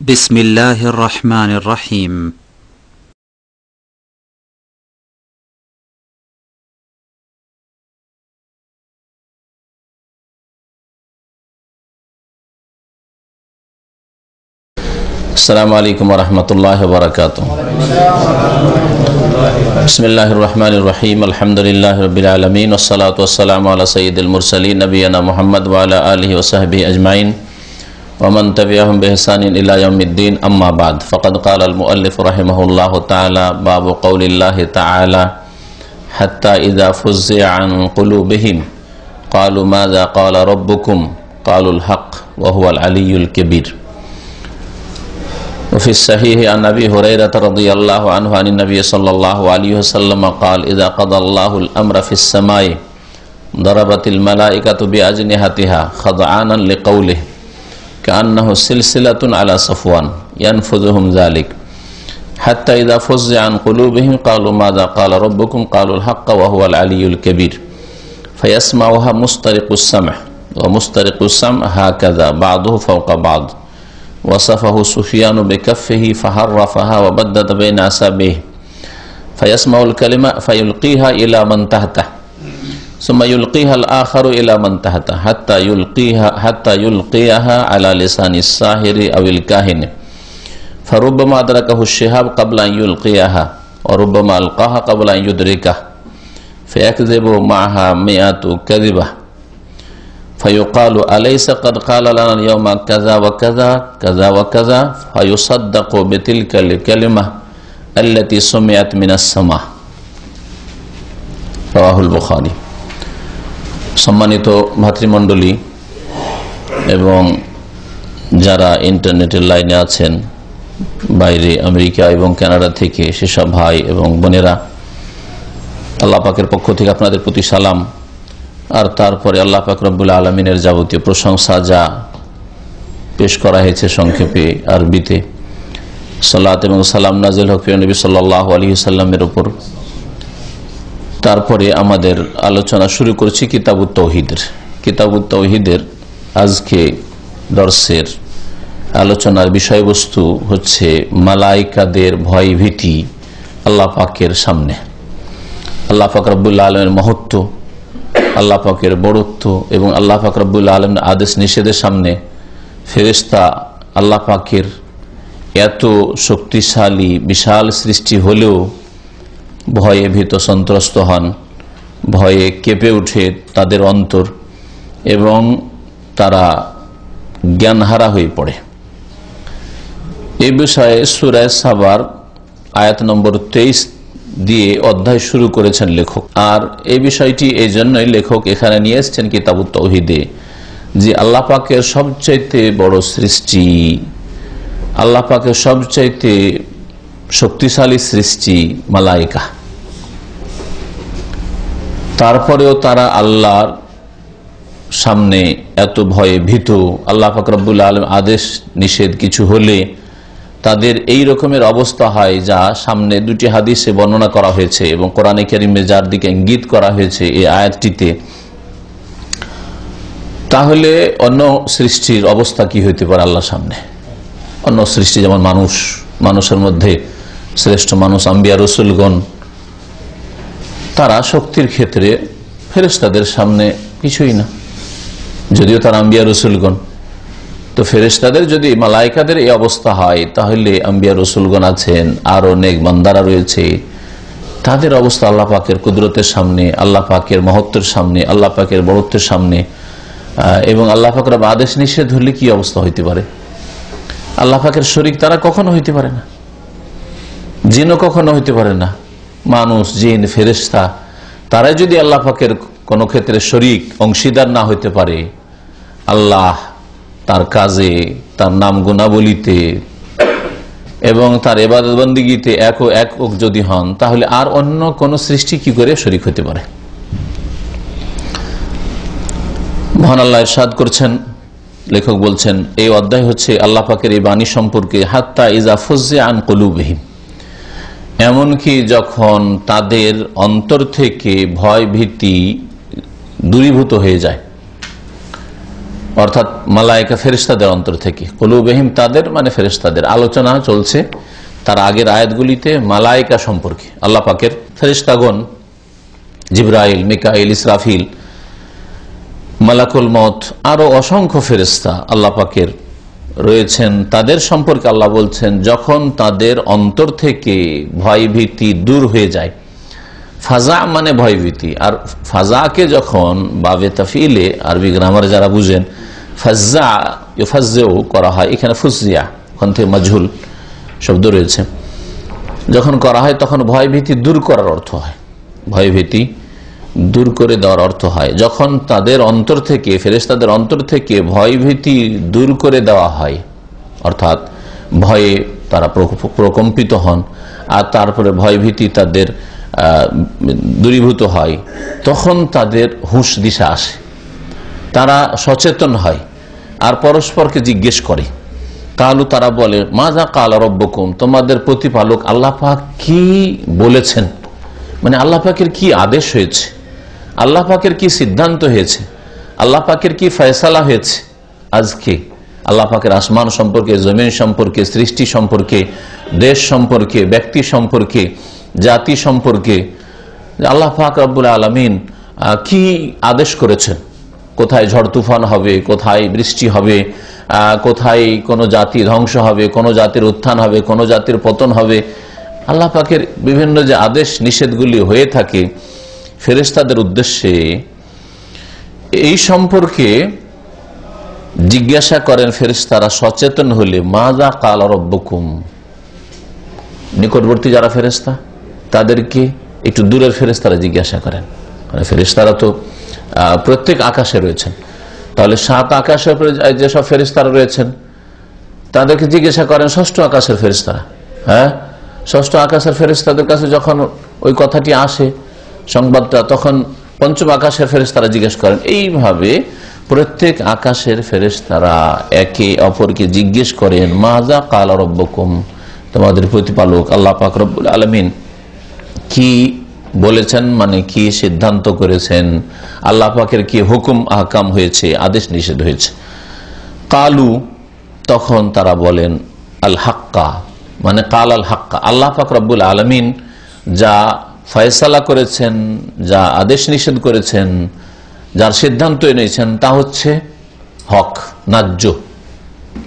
بسم الله الرحمن الرحيم السلام عليكم ورحمة الله وبركاته. بسم الله الرحمن الرحيم. الحمد لله رب العالمين والصلاة والسلام على سيد المرسلين نبينا محمد وعلى آله وصحبه أجمعين ومن تبعهم بإحسان إلى يوم الدين. أما بعد فقد قال المؤلف رحمه الله تعالى باب قول الله تعالى حتى إذا فزع عن قلوبهم قالوا ماذا قال ربكم قالوا الحق وهو العلي الكبير. وفي الصحيح عن أبي هريرة رضي الله عنه عن النبي صلى الله عليه وسلم قال إذا قضى الله الأمر في السماء ضربت الملائكة بأجنحتها خضعانا لقوله كأنه سلسلة على صفوان ينفذهم ذلك حتى إذا فزع عن قلوبهم قالوا ماذا قال ربكم قالوا الحق وهو العلي الكبير فيسمعها مسترق السمع ومسترق السمع هكذا بعضه فوق بعض وصفه سفيان بكفه فحرفها وبدد بين أصابعه فيسمع الكلمة فيلقيها إلى من تحته ثم يلقيها الآخر إلى من تحته حتى يلقيها على لسان الساحر أو الكاهن فربما أدركه الشهاب قبل أن يلقيها وربما ألقاها قبل أن يدركه فيكذب معها 100 كذبة فيقال أليس قد قال لنا اليوم كذا وكذا كذا وكذا فيصدق بتلك الكلمة التي سمعت من السماء رواه البخاري. সম্মানিত ভাতৃমণ্ডলী এবং যারা ইন্টারনেটের লাইনে আছেন বাইরে আমেরিকা এবং কানাডা থেকে সেসব ভাই এবং বোনেরা, আল্লাহ পাকের পক্ষ থেকে আপনাদের প্রতি সালাম। আর তারপরে আল্লাহ পাক রব্বুল আলমিনের যাবতীয় প্রশংসা যা পেশ করা হয়েছে সংক্ষেপে আরবিতে, সালাত এবং সালাম নাজিল হক প্রিয় নবী সাল্লাল্লাহু আলাইহি সাল্লামের উপর। তারপরে আমাদের আলোচনা শুরু করছি কিতাবুত তাওহীদের আজকে দর্শের আলোচনার বিষয়বস্তু হচ্ছে মালাইকাদের ভয় ভীতি আল্লাহ পাকের সামনে, আল্লাহ পাক রব্বুল আলমের মহত্ব, আল্লাহ পাকের বড়ত্ব এবং আল্লাহ পাক রব্বুল আলমের আদেশ নিষেধের সামনে ফেরেশতা আল্লাহ পাকের এত শক্তিশালী বিশাল সৃষ্টি হলেও ভয়ে ভীত সন্ত্রস্ত হন, ভয়ে কেঁপে উঠে তাদের অন্তর এবং তারা জ্ঞানহারা হয়ে পড়ে। এই বিষয়ে সূরা সাবার আয়াত নম্বর 23 দিয়ে অধ্যায় শুরু করেছেন লেখক। আর এই বিষয়টি এই জন্যই লেখক এখানে নিয়ে এসছেন কিতাবুত তাওহীদে যে আল্লাহ পাকের সবচাইতে বড় সৃষ্টি, আল্লাহ পাকের সবচাইতে শক্তিশালী সৃষ্টি মালাইকা, তারপরেও তারা আল্লাহর সামনে এত ভয়ে ভীত। আল্লাহ পাক রব্বুল আলামিন আদেশ নিষেধ কিছু হলে তাদের এই রকমের অবস্থা হয় যা সামনে দুটি হাদিসে বর্ণনা করা হয়েছে এবং কোরআনে কারিমে যার দিকে ইঙ্গিত করা হয়েছে এই আয়াতটিতে। তাহলে অন্য সৃষ্টির অবস্থা কি হইতে পারে আল্লাহর সামনে? অন্য সৃষ্টি যেমন মানুষের মধ্যে শ্রেষ্ঠ মানুষ আম্বিয়া রসুলগণ, তারা শক্তির ক্ষেত্রে ফেরেশতাদের সামনে কিছুই না, যদিও তারা আম্বিয়া রসুলগণ। তো ফেরেশতাদের যদি মালাইকাদের এই অবস্থা হয় তাহলে আম্বিয়া রসুলগণ আছেন, আরো নেক বান্দারা রয়েছে, তাদের অবস্থা আল্লাহ পাকের কুদরতের সামনে, আল্লাহ পাকের মহত্বের সামনে, আল্লাহ পাকের বড়ত্বের সামনে এবং আল্লাহ পাকের আদেশ নিষেধ হলে কি অবস্থা হইতে পারে? আল্লাহ পাকের শরীক তারা কখনো হইতে পারে না, জিনও কখনো হইতে পারে না। মানুষ, জিন, ফেরেশতা তারাই যদি আল্লাহ পাকের কোন ক্ষেত্রে শরীক অংশীদার না হইতে পারে, আল্লাহ তার কাজে, তার নাম গুণাবলিতে এবং তার ইবাদত বন্দেগীতে একক যদি হন, তাহলে আর অন্য কোন সৃষ্টি কি করে শরীক হতে পারে? মহান আল্লাহ ইরশাদ করছেন, লেখক বলছেন এই অধ্যায় হচ্ছে আল্লাহ পাকের এই বাণী সম্পর্কে হাত্তা ইজা ফুজ্জিআ আন কুলুবিহিম, এমনকি যখন তাদের অন্তর থেকে ভয় ভীতি দূরীভূত হয়ে যায়। অর্থাৎ মালায়েকা ফেরেশতাদের অন্তর থেকে, কুলুবিহিম তাদের মানে ফেরেশতাদের। আলোচনা চলছে তার আগের আয়াতগুলিতে মালায়েকা সম্পর্কে। আল্লাহ পাকের ফেরেশতাগণ জিবরাইল, মিকাইল, ইসরাফিল, মালাকুল মউত, আরো অসংখ্য ফেরেশতা আল্লাহ পাকের রয়েছেন। তাদের সম্পর্কে আল্লাহ বলছেন যখন তাদের অন্তর থেকে ভয়ভীতি দূর হয়ে যায়। ফাজা মানে ভয়ভীতি, আর ফাজাকে যখন বাবে তাফিলে আরবি গ্রামারে যারা বুঝেন ফাজ্জা ইউফাজ্জেও করা হয়, এখানে ফুজিয়া ওখান থেকে মাজহুল শব্দ রয়েছে, যখন করা হয় তখন ভয়ভীতি দূর করার অর্থ হয়, ভয়ভীতি দূর করে দেওয়ার অর্থ হয়। যখন তাদের অন্তর থেকে, ফেরেশতাদের অন্তর থেকে ভয়ভীতি দূর করে দেওয়া হয়, অর্থাৎ ভয়ে তারা প্রকম্পিত হন আর তারপরে ভয়ভীতি তাদের দূরীভূত হয়, তখন তাদের হুঁশ দিশা আসে, তারা সচেতন হয় আর পরস্পরকে জিজ্ঞেস করে। কালু তারা বলে মাজা কাল রব্বকুম, তোমাদের প্রতিপালক আল্লাহ পাক কি বলেছেন, মানে আল্লাহ পাকের কি আদেশ হয়েছে, আল্লাহ পাকের কি সিদ্ধান্ত হয়েছে, আল্লাহ পাকের কি ফয়সালা হয়েছে আজকে আল্লাহ পাকের আসমান সম্পর্কে, জমিন সম্পর্কে, সৃষ্টি সম্পর্কে, দেশ সম্পর্কে, ব্যক্তি সম্পর্কে, জাতি সম্পর্কে আল্লাহ পাক রব্বুল আলামিন কি আদেশ করেছেন। কোথায় ঝড় তুফান হবে, কোথায় বৃষ্টি হবে, কোথায় কোনো জাতি ধ্বংস হবে, কোনো জাতির উত্থান হবে, কোনো জাতির পতন হবে, আল্লাহ পাকের বিভিন্ন যে আদেশ নিষেধগুলি হয়ে থাকে ফেরেশতাদের উদ্দেশ্যে, এই সম্পর্কে জিজ্ঞাসা করেন ফেরেশতারা সচেতন হলে। মাজা কাল রব্বুকুম, নিকটবর্তী যারা ফেরেশতা তাদেরকে একটু দূরের ফেরেশতারা জিজ্ঞাসা করেন। মানে ফেরেশতারা তো প্রত্যেক আকাশে রয়েছেন, তাহলে 7 আকাশের যেসব ফেরেশতারা রয়েছেন তাদেরকে জিজ্ঞাসা করেন ষষ্ঠ আকাশের ফেরেশতারা। হ্যাঁ, ষষ্ঠ আকাশের ফেরেশতাদের কাছে যখন ওই কথাটি আসে সংবাদটা, তখন পঞ্চম আকাশের ফেরেশতারা জিজ্ঞেস করেন। এইভাবে প্রত্যেক আকাশের ফেরেশতারা একে অপরকে জিজ্ঞেস করেন মাজা কাল রব্বকুম, তোমাদের প্রতিপালক আল্লাহ পাক রব্বুল আলামিন কি বলেছেন, মানে কি সিদ্ধান্ত করেছেন, আল্লাহ পাকের কি হুকুম আহকাম হয়েছে, আদেশ নিষেধ হয়েছে। কালু তখন তারা বলেন আল হাক্কা, মানে কাল আল হাক্কা, আল্লাহ পাক রব্বুল আলামিন যা ফয়সালা করেছেন, যা আদেশ নিষেধ করেছেন, যার সিদ্ধান্ত এনেছেন তা হচ্ছে হক, ন্যায্য,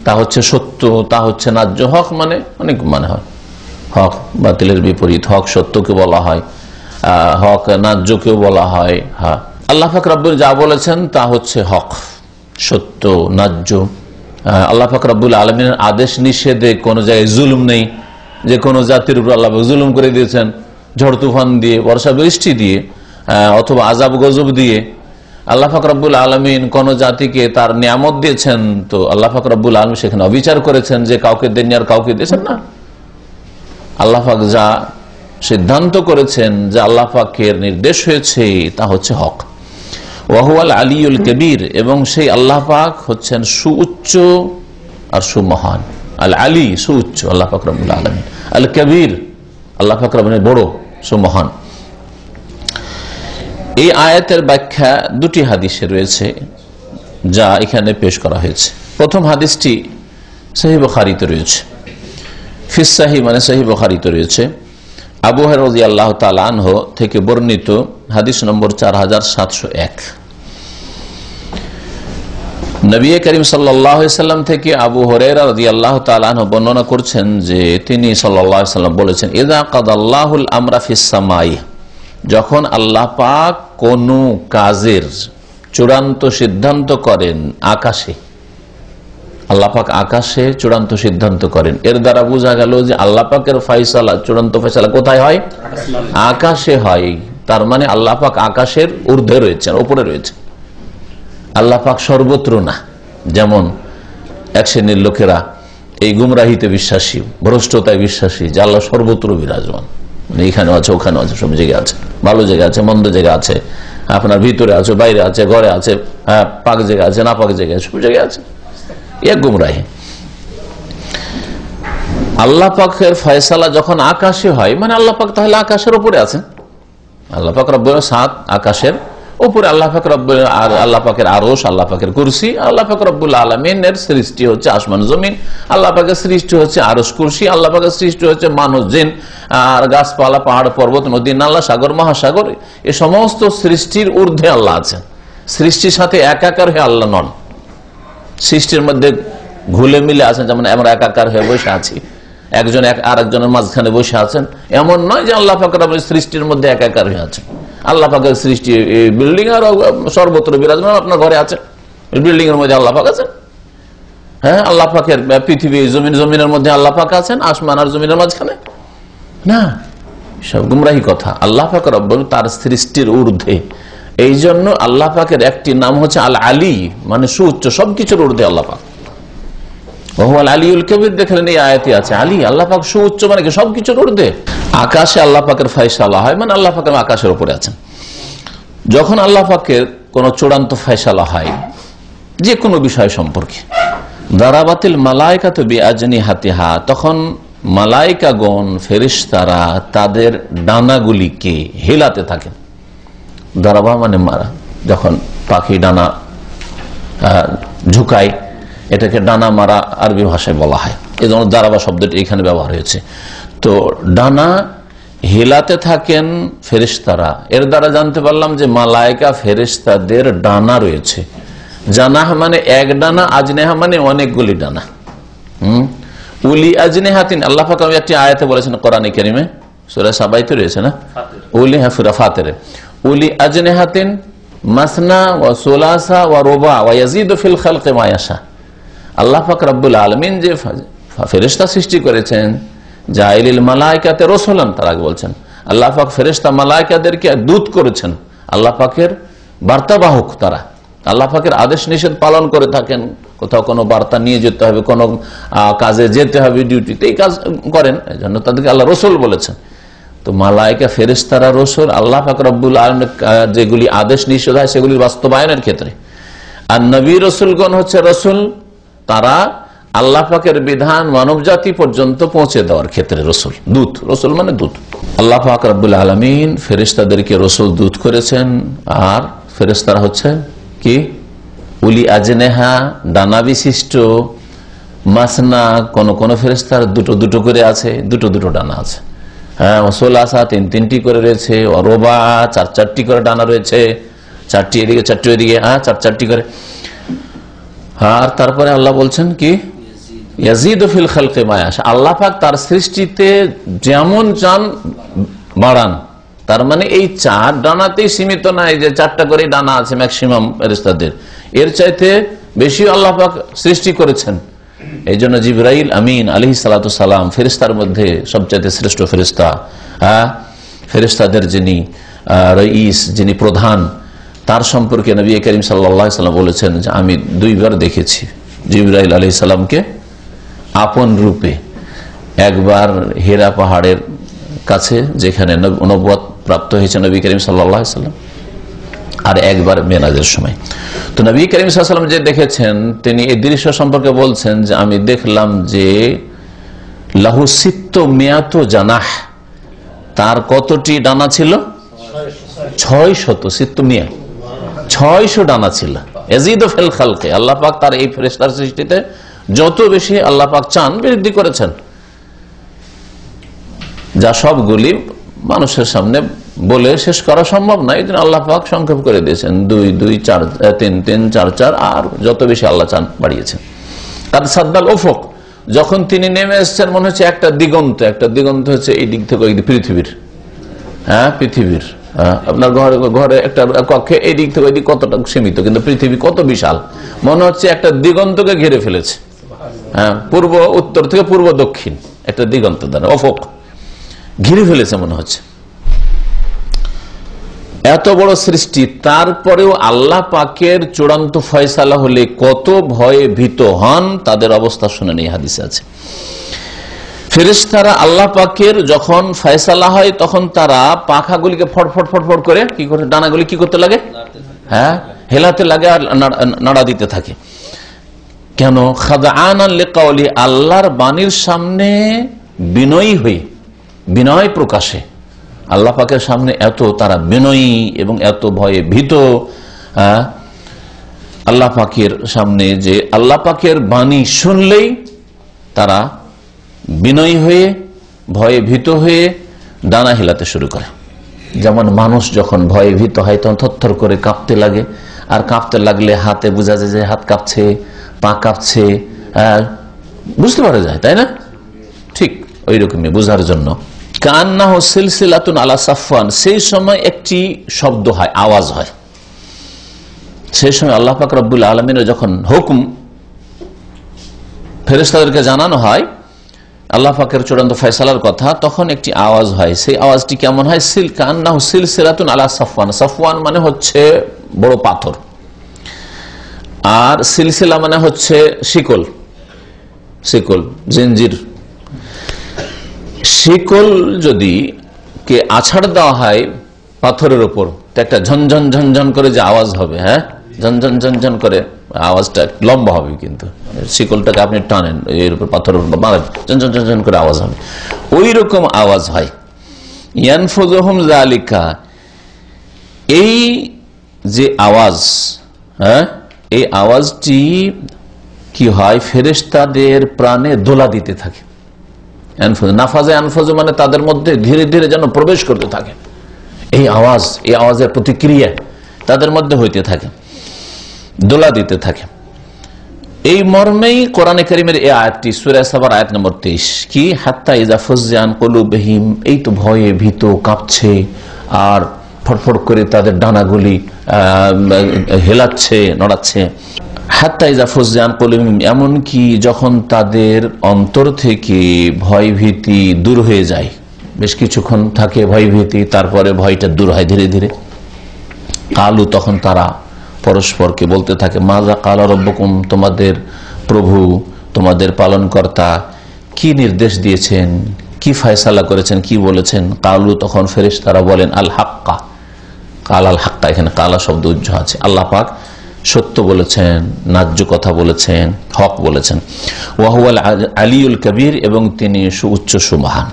তা হচ্ছে সত্য, তা হচ্ছে ন্যায্য। হক মানে অনেক মানে হয়, হক বাতিলের বিপরীত, হক সত্যকে বলা হয়, হক ন্যায্যকেও বলা হয়। হ্যাঁ, আল্লাহ পাক রব্বুল যা বলেছেন তা হচ্ছে হক, সত্য, ন্যায্য। আল্লাহ পাক রব্বুল আলামিনের আদেশ নিষেধে কোনো জায়গায় জুলুম নেই, যে কোনো জাতির উপর আল্লাহ জুলুম করে দিয়েছেন ঝড় তুফান দিয়ে, বর্ষা বৃষ্টি দিয়ে, অথবা আযাব গজব দিয়ে। আল্লাহ পাক রব্বুল আলামিন কোন জাতিকে তার নিয়ামত দিয়েছেন, তো আল্লাহ পাক রব্বুল আলামিন সেখানে অবিচার করেছেন যে কাউকে দেননি আর কাউকে দিয়েছেন না। আল্লাহ পাক যা সিদ্ধান্ত করেছেন, যা আল্লাহ পাকের নির্দেশ হয়েছে তা হচ্ছে হক। ওয়াহুয়াল আলিউল কবির, এবং সেই আল্লাহ পাক হচ্ছেন সুউচ্চ আর সুমহান। আল আলী সুউচ্চ আল্লাহ পাক রব্বুল আলামিন, আল কবির আল্লাহ পাক রব্বুল বড় সুমহান। এই আয়াতের ব্যাখ্যা 2টি হাদিসে রয়েছে যা এখানে পেশ করা হয়েছে। প্রথম হাদিসটি সহিহ বুখারীতে রয়েছে, ফিস সাহিহ মানে সহিহ বুখারীতে রয়েছে। আবু হুরায়রা রাদিয়াল্লাহু তাআলা আনহু থেকে বর্ণিত হাদিস নম্বর 4701। নবী করিম সাল্লাল্লাহু আলাইহি সাল্লাম থেকে আবু হুরায়রা রাদিয়াল্লাহু তাআলা আনহু বর্ণনা করছেন যে তিনি সাল্লাল্লাহু আলাইহি সাল্লাম বলেছেন, ইযা কাদাল্লাহুল আমরা ফিস সামাই, যখন আল্লাহ পাক কোন কাজের চূড়ান্ত সিদ্ধান্ত করেন আকাশে, আল্লাহ পাক আকাশে চূড়ান্ত সিদ্ধান্ত করেন, এর দ্বারা বোঝা গেল যে আল্লাহ পাকের ফয়সালা, চূড়ান্ত ফয়সালা কোথায় হয়? আকাশে হয়। তার মানে আল্লাহ পাক আকাশের ঊর্ধ্বে রয়েছেন, উপরে রয়েছে। আল্লাহ পাক সর্বত্র না, যেমন এক শ্রেণীর লোকেরা এই গুমরাহিতে বিশ্বাসী, ভ্রষ্টতায় বিশ্বাসী যে আল্লাহ সর্বত্র বিরাজমান, এখানে আছে, ওখানে আছে, সব জায়গায় আছে, ভালো জায়গা আছে, মন্দ জায়গা আছে, আপনার ভিতরে আছে, বাইরে আছে, ঘরে আছে, পাক জায়গা আছে, না পাক জায়গা আছে, সব জায়গায় আছে। এক গুমরাহি। আল্লাহ পাকের ফয়সালা যখন আকাশে হয়, মানে আল্লাহ পাক তাহলে আকাশের উপরে আছেন, আল্লাহ পাক রব্বুল 7 আকাশের উপরে আল্লাহ পাক রব্বুল আর আল্লাহ পাকের আরশ, আল্লাহ পাকের কুরসি, আল্লাহ পাক রব্বুল আলামিনের সৃষ্টি হচ্ছে আসমান জমিন, আল্লাহ পাকের সৃষ্টি হচ্ছে আরশ কুরসি, আল্লাহ পাকের সৃষ্টি হচ্ছে মানুষ জিন আর গাছপালা, পাহাড় পর্বত, নদী নালা, সাগর মহাসাগর। এই সমস্ত সৃষ্টির ঊর্ধ্বে আল্লাহ আছেন। সৃষ্টির সাথে একাকার হয়ে আল্লাহ নন, সৃষ্টির মধ্যে ঘুলে মিলে আছেন। যেমন আমরা একাকার হয়ে বসে আছি, একজন আরেকজনের মাঝখানে বসে আছেন, এমন নয় যে আল্লাহ পাকের সৃষ্টির মধ্যে একাকার হয়ে আছেন। আল্লাহ পাকের সৃষ্টি বিল্ডিং আর সর্বত্র বিরাজমান, আপনার ঘরে আছে, বিল্ডিং এর মধ্যে আল্লাহ পাক আছেন। হ্যাঁ, আল্লাহ পাকের পৃথিবী জমিনের মধ্যে আল্লাহ পাক আছেন, আসমান আর জমিনের মাঝখানে না, সব গুমরাহি কথা। আল্লাহ পাক রব্বুল তার সৃষ্টির ঊর্ধ্বে। এই জন্য আল্লাহ পাকের একটি নাম হচ্ছে আল আলী, মানে সুউচ্চ, সবকিছুর ঊর্ধ্বে আল্লাহ পাক। ওহুয়াল আলিউল কবির, দেখলেন এই আয়াতে আছে আলী, আল্লাহ পাক সুউচ্চ মানে কি সবকিছুর ঊর্ধ্বে। আকাশে আল্লাহ পাকের ফয়সালা হয় মানে আল্লাহ পাকের আকাশের উপরে আছেন। যখন আল্লাহ পাকের কোন চূড়ান্ত ফয়সালা হয় যে কোনো বিষয় সম্পর্কে, দারাবাতিল মালাইকাতু বিআজনিহাতিহা, তখন মালাইকাগণ, ফেরেশতারা তাদের ডানাগুলিকে হেলাতে থাকেন। দারাবা মানে মারা, যখন পাখি ডানা ঝুঁকায় এটাকে ডানা মারা আরবি ভাষায় বলা হয়। এই জন্য দারাবা শব্দটি এখানে ব্যবহার হয়েছে। তো ডানা হেলাতে থাকেন ফেরেশতারা। এর দ্বারা জানতে পারলাম যে মালায়েকা ফেরেশতাদের ডানা রয়েছে। জানাহ মানে এক ডানা, আজনেহা মানে অনেকগুলি ডানা। উলি আজনেহাতিন, আল্লাহ পাক একটি আয়াতে বলেছেন কোরআনে কারিমে, সূরা সাবাইতে রয়েছে না, উলি হাফিরা ফাতিরে, উলি আজনেহাতিন মাসনা ওয়া সুলাসা ওয়া রুবা ওয়া ইয়াজিদু ফিল খালকি মা ইয়াশা। আল্লাহ পাক রব্বুল আলামিন যে ফেরেশতা সৃষ্টি করেছেন, জাইলিল মালাইকাতে রাসূলান, তার আগে বলছেন আল্লাহ পাক ফেরেশতা মালাইকাদেরকে দূত করেছেন, আল্লাহ পাকের বার্তাবাহক তারা, আল্লাহ পাকের আদেশ নিষেধ পালন করে থাকেন। কোথাও কোনো বার্তা নিয়ে যেতে হবে, কোনো কাজে যেতে হবে, ডিউটিতে, এই কাজ করেন, এই জন্য তাদেরকে আল্লাহ রসুল বলেছেন। তো মালাইকা ফেরেশতারা রসুল, আল্লাহ পাক রব্বুল আলামিন যেগুলি আদেশ নিষেধ হয় সেগুলির বাস্তবায়নের ক্ষেত্রে। আর নবী রসুলগণ হচ্ছে রসুল, তারা আল্লাহ পাকের বিধান মানব জাতি পর্যন্ত পৌঁছে দেওয়ার ক্ষেত্রে রসুল, দূত। রসুল মানে দূত। আল্লাহ পাক রব্বুল আলামিন ফেরেশতাদেরকে রসুল দূত করেছেন। আর ফেরেশতারা হচ্ছে কি উলি আজনেহা, ডানা বিশিষ্ট, মাসনা, কোন কোন ফেরেশতার দুটো দুটো করে আছে, দুটো দুটো ডানা আছে। হ্যাঁ, ওসলাসা, তিন তিনটি করে রয়েছে, অরবা, চার চারটি করে ডানা রয়েছে, চারটি এদিকে চারটি এদিকে, হ্যাঁ, চার চারটি করে। আর তারপরে আল্লাহ বলছেন কি ইয়াজিদু ফিল খালকি মা ইয়াশা, আল্লাহ পাক তার সৃষ্টিতে যেমন চান বাড়ান। তার মানে এই চার ডানাতেই সীমিত নাই যে চারটা করে ডানা আছে ম্যাক্সিমাম ফেরেশতাদের, এর চাইতে বেশি আল্লাহ পাক সৃষ্টি করেছেন। এই জন্য জিবরাইল আমিন আলাইহিস সালাতু সালাম ফেরেশতার মধ্যে সবচাইতে শ্রেষ্ঠ ফেরেশতা। হ্যাঁ, ফেরেশতাদের যিনি রঈস, যিনি প্রধান, তার সম্পর্কে নবী করিম সাল্লাল্লাহু আলাইহি ওয়াসাল্লাম বলেছেন যে আমি দুইবার দেখেছি জিবরাইল আলাইহিস সালামকে আপন রূপে। একবার হেরা পাহাড়ের কাছে যেখানে নবুয়ত প্রাপ্ত হয়েছে নবী করিম সাল্লাল্লাহু আলাইহি ওয়াসাল্লাম, আর একবার মেরাজের সময়। তো নবী করিম সাল্লাল্লাহু আলাইহি ওয়াসাল্লাম যে দেখেছেন, তিনি এই দৃশ্য সম্পর্কে বলছেন যে আমি দেখলাম যে লাহু সিত্তু মিয়াতু জানাহ, তার কতটি ডানা ছিল? 600। সিত্তু মিয়া 600 ডানা ছিল। ইয়াজিদু ফিল খালকি, আল্লাহ পাক তার এই ফেরেশতার সৃষ্টিতে যত বেশি আল্লাহ পাক চান বৃদ্ধি করেছেন, যা সবগুলি মানুষের সামনে বলে শেষ করা সম্ভব না। এই জন্য আল্লাহ পাক সংক্ষেপ করে দিয়েছেন, 2 2 4 3 3 4 4, আর যত বেশি আল্লাহ চান বাড়িয়েছেন। তার সাদ্দাল উফুক, যখন তিনি নেমে এসেছেন মনে হচ্ছে একটা দিগন্ত, একটা দিগন্ত হচ্ছে এই দিক থেকে ওই দিক পৃথিবীর। হ্যাঁ, পৃথিবীর আপনার ঘরে একটা কক্ষে এই দিক থেকে ওই দিক কতটা সীমিত, কিন্তু পৃথিবী কত বিশাল, মনে হচ্ছে একটা দিগন্তকে ঘিরে ফেলেছে। হ্যাঁ, পূর্ব উত্তর থেকে পূর্ব দক্ষিণ একটা দিগন্ত দ্বারা অফক ঘিরে ফেলেছে মনে হচ্ছে। এত বড় সৃষ্টি, তারপরেও আল্লাহ পাকের চূড়ান্ত ফয়সালা হলে কত ভয়ে ভীত হন তাদের অবস্থা শুনেন এই হাদিসে আছে। ফেরেশতারা আল্লাহ পাকের যখন ফয়সালা হয় তখন তারা পাখাগুলিকে ফটফট ফটফট করে কি করে, ডানাগুলি কি করতে লাগে? হ্যাঁ, হেলাতে লাগে আর নাড়া দিতে থাকে। কেন? খাদআনান লিকাওলি, আল্লাহর বাণীর সামনে বিনয়ী হই, বিনয় প্রকাশে, আল্লাহ পাকের সামনে এত তারা বিনয়ী এবং এত ভয়ে ভীত। আল্লাহ পাকের সামনে যে আল্লাহ পাকের বাণী শুনলেই তারা বিনয়ী হয়ে ভয়ে ভীত হয়ে ডানা হিলাতে শুরু করে। যেমন মানুষ যখন ভয়ে ভীত হয় তখন থরথর করে কাঁপতে লাগে, আর কাঁপতে লাগলে হাতে বোঝা যায় যে হাত কাঁপছে, পা কাঁপছে, বুঝতে পারা যায়, তাই না? ঠিক ওই রকমই বোঝার জন্য কান্নাহ সিলসিলাতুন আলা সাফওয়ান, সেই সময় একটি শব্দ হয়, আওয়াজ হয়। সেই সময় আল্লাহ পাক রব্বুল আলামিনের যখন হুকুম ফেরেশতাদেরকে জানানো হয় আল্লাহ পাকের চূড়ান্ত ফয়সালার কথা, তখন একটি আওয়াজ হয়। সেই আওয়াজটি কেমন হয়? কান্নাহু সিলসিলাতুন আলা সাফওয়ান। সাফওয়ান মানে হচ্ছে বড় পাথর, আর সিলসিলা মানে হচ্ছে শিকল, শিকল জিনজির। শিকল যদি কে আছাড় দেওয়া হয় পাথরের উপর, তো একটা ঝনঝন ঝনঝন করে যে আওয়াজ হবে, হ্যাঁ, ঝনঝন ঝনঝন করে আওয়াজটা লম্বা হবে, কিন্তু শিকলটাকে আপনি টানেন এর উপর, পাথরের উপর মারেন, ঝনঝন ঝনঝন করে আওয়াজ হবে, ওই রকম আওয়াজ হয়। ইয়ানফুযুহুম যালিকা, এই যে আওয়াজ, হ্যাঁ, এই আওয়াজটি কি হয়? ফেরেশতাদের প্রাণে দোলা দিতে থাকে। নাফাজে আনফাজু মানে তাদের মধ্যে ধীরে ধীরে যেন প্রবেশ করতে থাকে এই আওয়াজ, এই আওয়াজের প্রতিক্রিয়া তাদের মধ্যে হইতে থাকে, দোলা দিতে থাকে। এই মর্মেই কোরআনে কারীমের এই আয়াতটি সূরা সাবার আয়াত নম্বর 23 কি হাত্তা ইযা ফুজ্জিয়া আন কুলুবিহিম, এই তো ভয়ে ভীত কাঁপছে আর ফটফট করে তাদের ডানাগুলি হেলাচ্ছে, নড়াচ্ছে। হাত্তা ইযা ফুজ্জিয়া আন কুলুবিহিম, এমনকি যখন তাদের অন্তর থেকে ভয় ভীতি দূর হয়ে যায়, বেশ কিছুক্ষণ থাকে ভয় ভীতি, তারপরে ভয়টা দূর হয় ধীরে ধীরে। কালু, তখন তারা পরস্পরকে বলতে থাকে, মাজা কালা রব্বুকুম, তোমাদের প্রভু, তোমাদের পালনকর্তা কি নির্দেশ দিয়েছেন, কি ফয়সালা করেছেন, কি বলেছেন। কালু, তখন ফেরেশতারা বলেন আল হাক্কা। কাল আল হাক্কা, এখানে কালা শব্দ উজ্জ্ব আছে। আল্লাহ পাক সত্য বলেছেন, ন্যায্য কথা বলেছেন, হক বলেছেন। ওয়াহুয়াল আলিউল কবির, এবং তিনি সুউচ্চ সুমহান।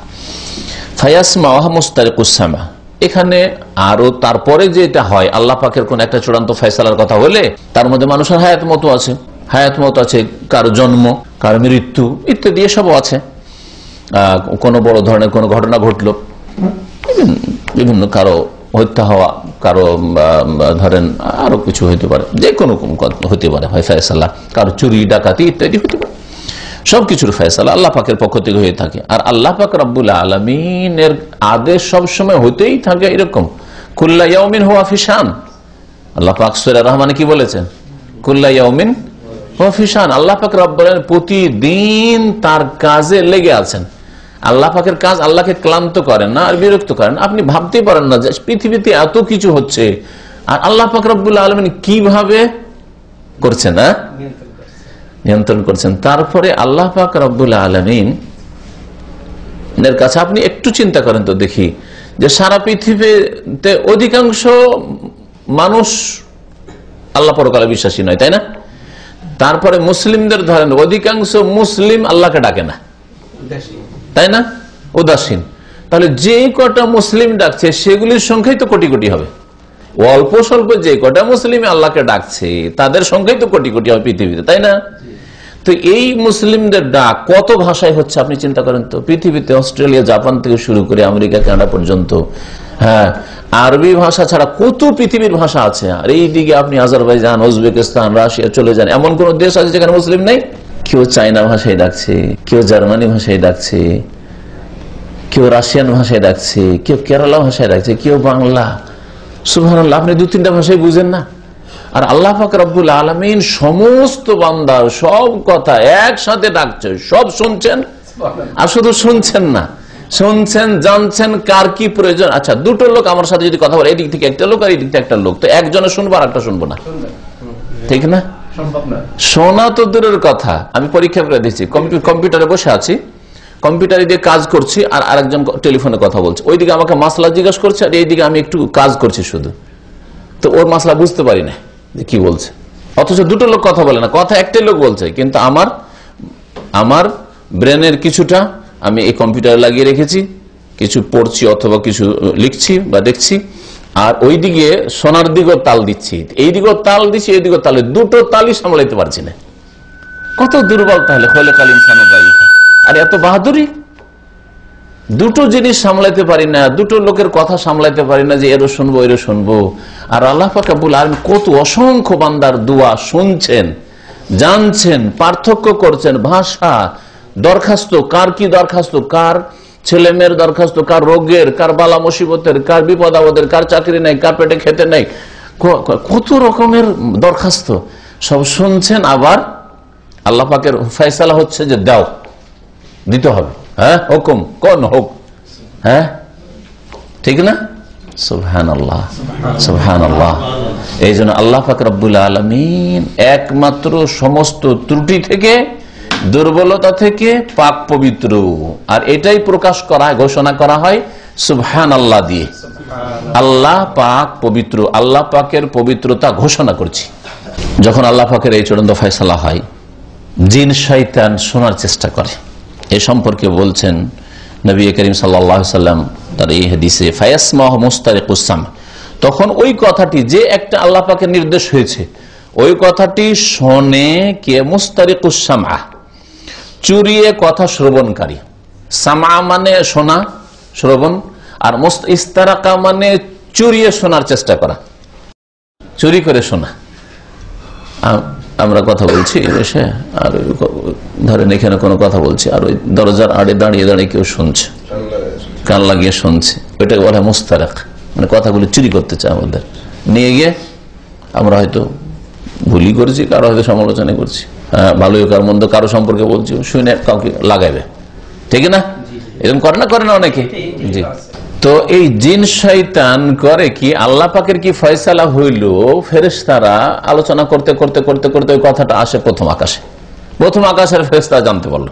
ফায়াসমা ওয়া মুস্তারিকুস সামা, এখানে আরো তারপরে যে এটা হয়, আল্লাহ পাকের কোন একটা চূড়ান্ত ফয়সালার কথা হলে তার মধ্যে মানুষের হায়াত মতো আছে, হায়াত মতো আছে, কারো জন্ম, কারো মৃত্যু ইত্যাদি এসবও আছে। কোনো বড় ধরনের কোনো ঘটনা ঘটলো, বিভিন্ন কারো হত্যা হওয়া, কারো ধরেন আরো কিছু হইতে পারে, যে কোনো হতে পারে ফয়সালা, কারো চুরি ডাকাতি ইত্যাদি হতে পারে। সবকিছুর ফয়সালা আল্লাহ পাকের পক্ষ থেকে হয়ে থাকে। আর আল্লাহ পাক রব্বুল আলামিনের আদেশ সবসময় হতেই থাকে এরকম, কুল্লা ইয়াউমিন হুয়া ফি শান। আল্লাহ পাক সূরা রহমানে কি বলেছেন? কুল্লা ইয়াউমিন হুয়া ফি শান। আল্লাহ পাক রব্বুল আলামিন প্রতিদিন তার কাজে লেগে আছেন। আল্লাহ পাকের কাজ আল্লাহকে ক্লান্ত করেন না আর বিরক্ত করেন। আপনি ভাবতেই পারেন না যে পৃথিবীতে এত কিছু হচ্ছে, আর আল্লাহ পাক রব্বুল আলামিন কিভাবে করছেন, নিয়ন্ত্রণ করছেন। তারপরে আল্লাহ পাক রব্বুল আলামিন এর কাছে আপনি একটু চিন্তা করেন তো দেখি, যে সারা পৃথিবীতে অধিকাংশ মানুষ আল্লাহ পরকালে বিশ্বাসী নয়, তাই না? তারপরে মুসলিমদের ধরেন অধিকাংশ মুসলিম আল্লাহকে ডাকে না, তাই না? উদাসীন। তাহলে যে কটা মুসলিম ডাকছে সেগুলির সংখ্যাই তো কোটি কোটি হবে। অল্প স্বল্প যে কটা মুসলিম আল্লাহকে ডাকছে তাদের সংখ্যাই তো কোটি কোটি হবে পৃথিবীতে, তাই না? তো এই মুসলিমদের ডাক কত ভাষায় হচ্ছে আপনি চিন্তা করেন তো। পৃথিবীতে অস্ট্রেলিয়া, জাপান থেকে শুরু করে আমেরিকা, কানাডা পর্যন্ত, হ্যাঁ, আরবি ভাষা ছাড়া কত পৃথিবীর ভাষা আছে। আর এইদিকে আপনি আজারবাইজান, উজবেকিস্তান, রাশিয়া চলে যান, এমন কোন দেশ আছে যেখানে মুসলিম নেই? কেউ চায়না ভাষায় ডাকছে, কেউ জার্মানি ভাষায় ডাকছে, কেউ রাশিয়ান ভাষায় ডাকছে, কেউ কেরালা ভাষায় ডাকছে, কেউ বাংলা। সুবহানাল্লাহ, আপনি 2-3টা ভাষায় বুঝেন না। আর আল্লাহ পাক রব্বুল আলামিন সমস্ত বান্দার সব কথা একসাথে ডাকছে, সব শুনছেন। আর শুধু শুনছেন না, শুনছেন, জানছেন কার কি প্রয়োজন। আচ্ছা, দুটো লোক আমার সাথে যদি কথা বলে, এই দিক থেকে একটা লোক আর এই দিক থেকে একটা লোক, তো একজনে শুনবো আর একটা শুনবো না, ঠিক না? শোনা তো দূরের কথা। আমি পরীক্ষা করে দিচ্ছি, কম্পিউটারে বসে আছি, কম্পিউটারে দিয়ে কাজ করছি, আর আরেকজন টেলিফোনে কথা বলছে। ওইদিকে আমাকে মাসলা জিজ্ঞাসা করছে, আর এইদিকে আমি একটু কাজ করছি শুধু, তো ওর মাসলা বুঝতে পারি না যে কি বলছে। অথচ দুটো লোক কথা বলে না, কথা একটাই লোক বলছে, কিন্তু আমার ব্রেনের কিছুটা আমি এই কম্পিউটারে লাগিয়ে রেখেছি, কিছু পড়ছি অথবা কিছু লিখছি বা দেখছি, আর ওইদিকে শোনার দিকেও তাল দিচ্ছি, এই দিকেও তাল দিচ্ছি, এই দিকেও তাল, দুটো তালই সামলাইতে পারছি না। কত দুর্বল তাহলে খোলেকাল ইনসানু দায়ীফা। আর এত বাহাদুরি, দুটো জিনিস সামলাইতে পারি না, দুটো লোকের কথা সামলাইতে পারি না যে এরও শুনবো এরও শুনবো। আর আল্লাহ পাক রব্বুল আলামিন কত অসংখ্য বান্দার দোয়া শুনছেন, জানছেন, পার্থক্য করছেন, ভাষা, দরখাস্ত, কার কি দরখাস্ত, কার ছেলে মেয়ের দরখাস্ত, কার রোগের, কার বালা মুসিবতের, কার বিপদ আপদের, কার চাকরি নাই, কার পেটে খেতে নাই, কত রকমের দরখাস্ত সব শুনছেন। আবার আল্লাহ পাকের ফয়সালা হচ্ছে যে দাও, দিতে হবে, হ্যাঁ হুকুম কোন হোক, হ্যাঁ ঠিক না? সুবহানাল্লাহ, সুবহানাল্লাহ। এই জন্য আল্লাহ পাক রব্বুল আলামিন একমাত্র সমস্ত ত্রুটি থেকে, দুর্বলতা থেকে পাক পবিত্র। আর এটাই প্রকাশ করা হয়, ঘোষণা করা হয় সুবহানাল্লাহ দিয়ে, আল্লাহ পাক পবিত্র, আল্লাহ পাকের পবিত্রতা ঘোষণা করছি। যখন আল্লাহ পাকের এই চূড়ান্ত ফয়সালা হয়, জিন শয়তান শোনার চেষ্টা করে। এ সম্পর্কে বলছেন নবী করিম সাল্লাল্লাহু আলাইহি সাল্লাম তার এই হাদিসে, ফায়াসমাহু মুস্তারিকুস সাম, তখন ওই কথাটি যে একটা আল্লাহ পাকের নির্দেশ হয়েছে, ওই কথাটি শোনে কে? মুস্তারিকুস সামআ, চুরিয়ে কথা শ্রবণকারী। সামআ মানে শোনা, শ্রবণ, আর ইস্তারাকা মানে চুরিয়ে শোনার চেষ্টা করা, চুরি করে শোনা। আমরা কথা বলছি এসে, আর ধরেন এখানে কোনো কথা বলছি, আর ওই দরজার আড়ে দাঁড়িয়ে দাঁড়িয়ে কেউ শুনছে, কান লাগিয়ে শুনছে, ওইটাকে বলা হয় মুস্তারাক, মানে কথাগুলো চুরি করতে চায় আমাদের, নিয়ে গিয়ে আমরা হয়তো ভুলই করছি, কারো হয়তো সমালোচনা করছি, ভালোই কার মন্দ কারো সম্পর্কে বলছি, শুনে কাউকে লাগাইবে, ঠিক না? এরকম করে না অনেকে। জি, তো এই জিন শয়তান করে কি, আল্লাহ পাকের কি ফয়সালা হইল, ফেরেশতারা আলোচনা করতে করতে করতে করতে ওই কথাটা আসে প্রথম আকাশে। প্রথম আকাশের ফেরেশতারা জানতে পারলো,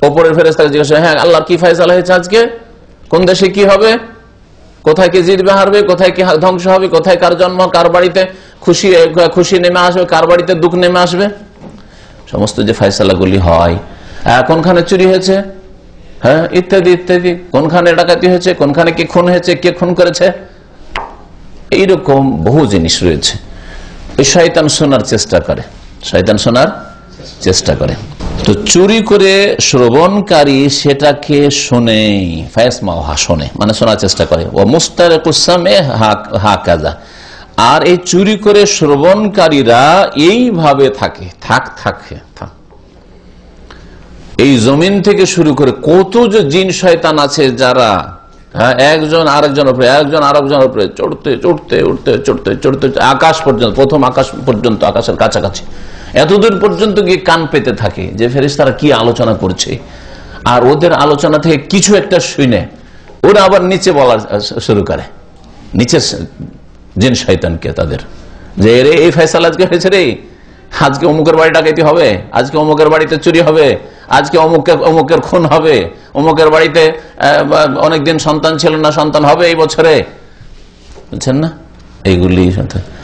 ওপরের ফেরেশতারা জিজ্ঞাসা, হ্যাঁ আল্লাহর কি ফয়সালা হয়েছে আজকে, কোন দেশে কি হবে, কোথায় কি জিতবে হারবে, কোথায় কি ধ্বংস হবে, কোথায় কার জন্ম, কার বাড়িতে খুশি নেমে আসবে, কার বাড়িতে দুঃখ নেমে আসবে, সমস্ত যে ফয়সালাগুলি হয়, কোনখানে চুরি হয়েছে, হ্যাঁ ইত্যাদি ইত্যাদি, কোনখানে ডাকাতি হয়েছে, কোনখানে কে খুন হয়েছে, কে খুন করেছে, এইরকম বহু জিনিস রয়েছে। ওই শয়তান শোনার চেষ্টা করে, শয়তান শোনার চেষ্টা করে। তো চুরি করে শ্রবণকারী সেটাকে শোনে, ফায়াসমাউহা শোনে, মানে শোনার চেষ্টা করে। ও মুস্তারিকুস সামে হাকাযা, আর এই চুরি করে শ্রবণকারীরা এইভাবে থাকে, থাকে। এই জমিন থেকে শুরু করে কত যে জিন শয়তান আছে যারা একজন আরেকজনের উপরে, একজন আরেকজনের উপরে চড়তে চড়তে উঠতে চড়তে চড়তে আকাশ পর্যন্ত, প্রথম আকাশ পর্যন্ত, আকাশের কাছাকাছি এতদূর পর্যন্ত গিয়ে কান পেতে থাকে যে ফেরেশতারা কি আলোচনা করছে। আর ওদের আলোচনা থেকে কিছু একটা শুনে ওরা আবার নিচে বলা শুরু করে, নিচে জিন শয়তানকে, তাদের যে রে এই ফয়সালা আজকে হয়েছে রে, আজকে অমুকের বাড়ি ডাকাতি হবে, আজকে অমুকের বাড়িতে চুরি হবে, আজকে অমুকের খুন হবে, অমুকের বাড়িতে অনেকদিন সন্তান ছিল না, সন্তান হবে এই বছরে, বুঝছেন না? এইগুলি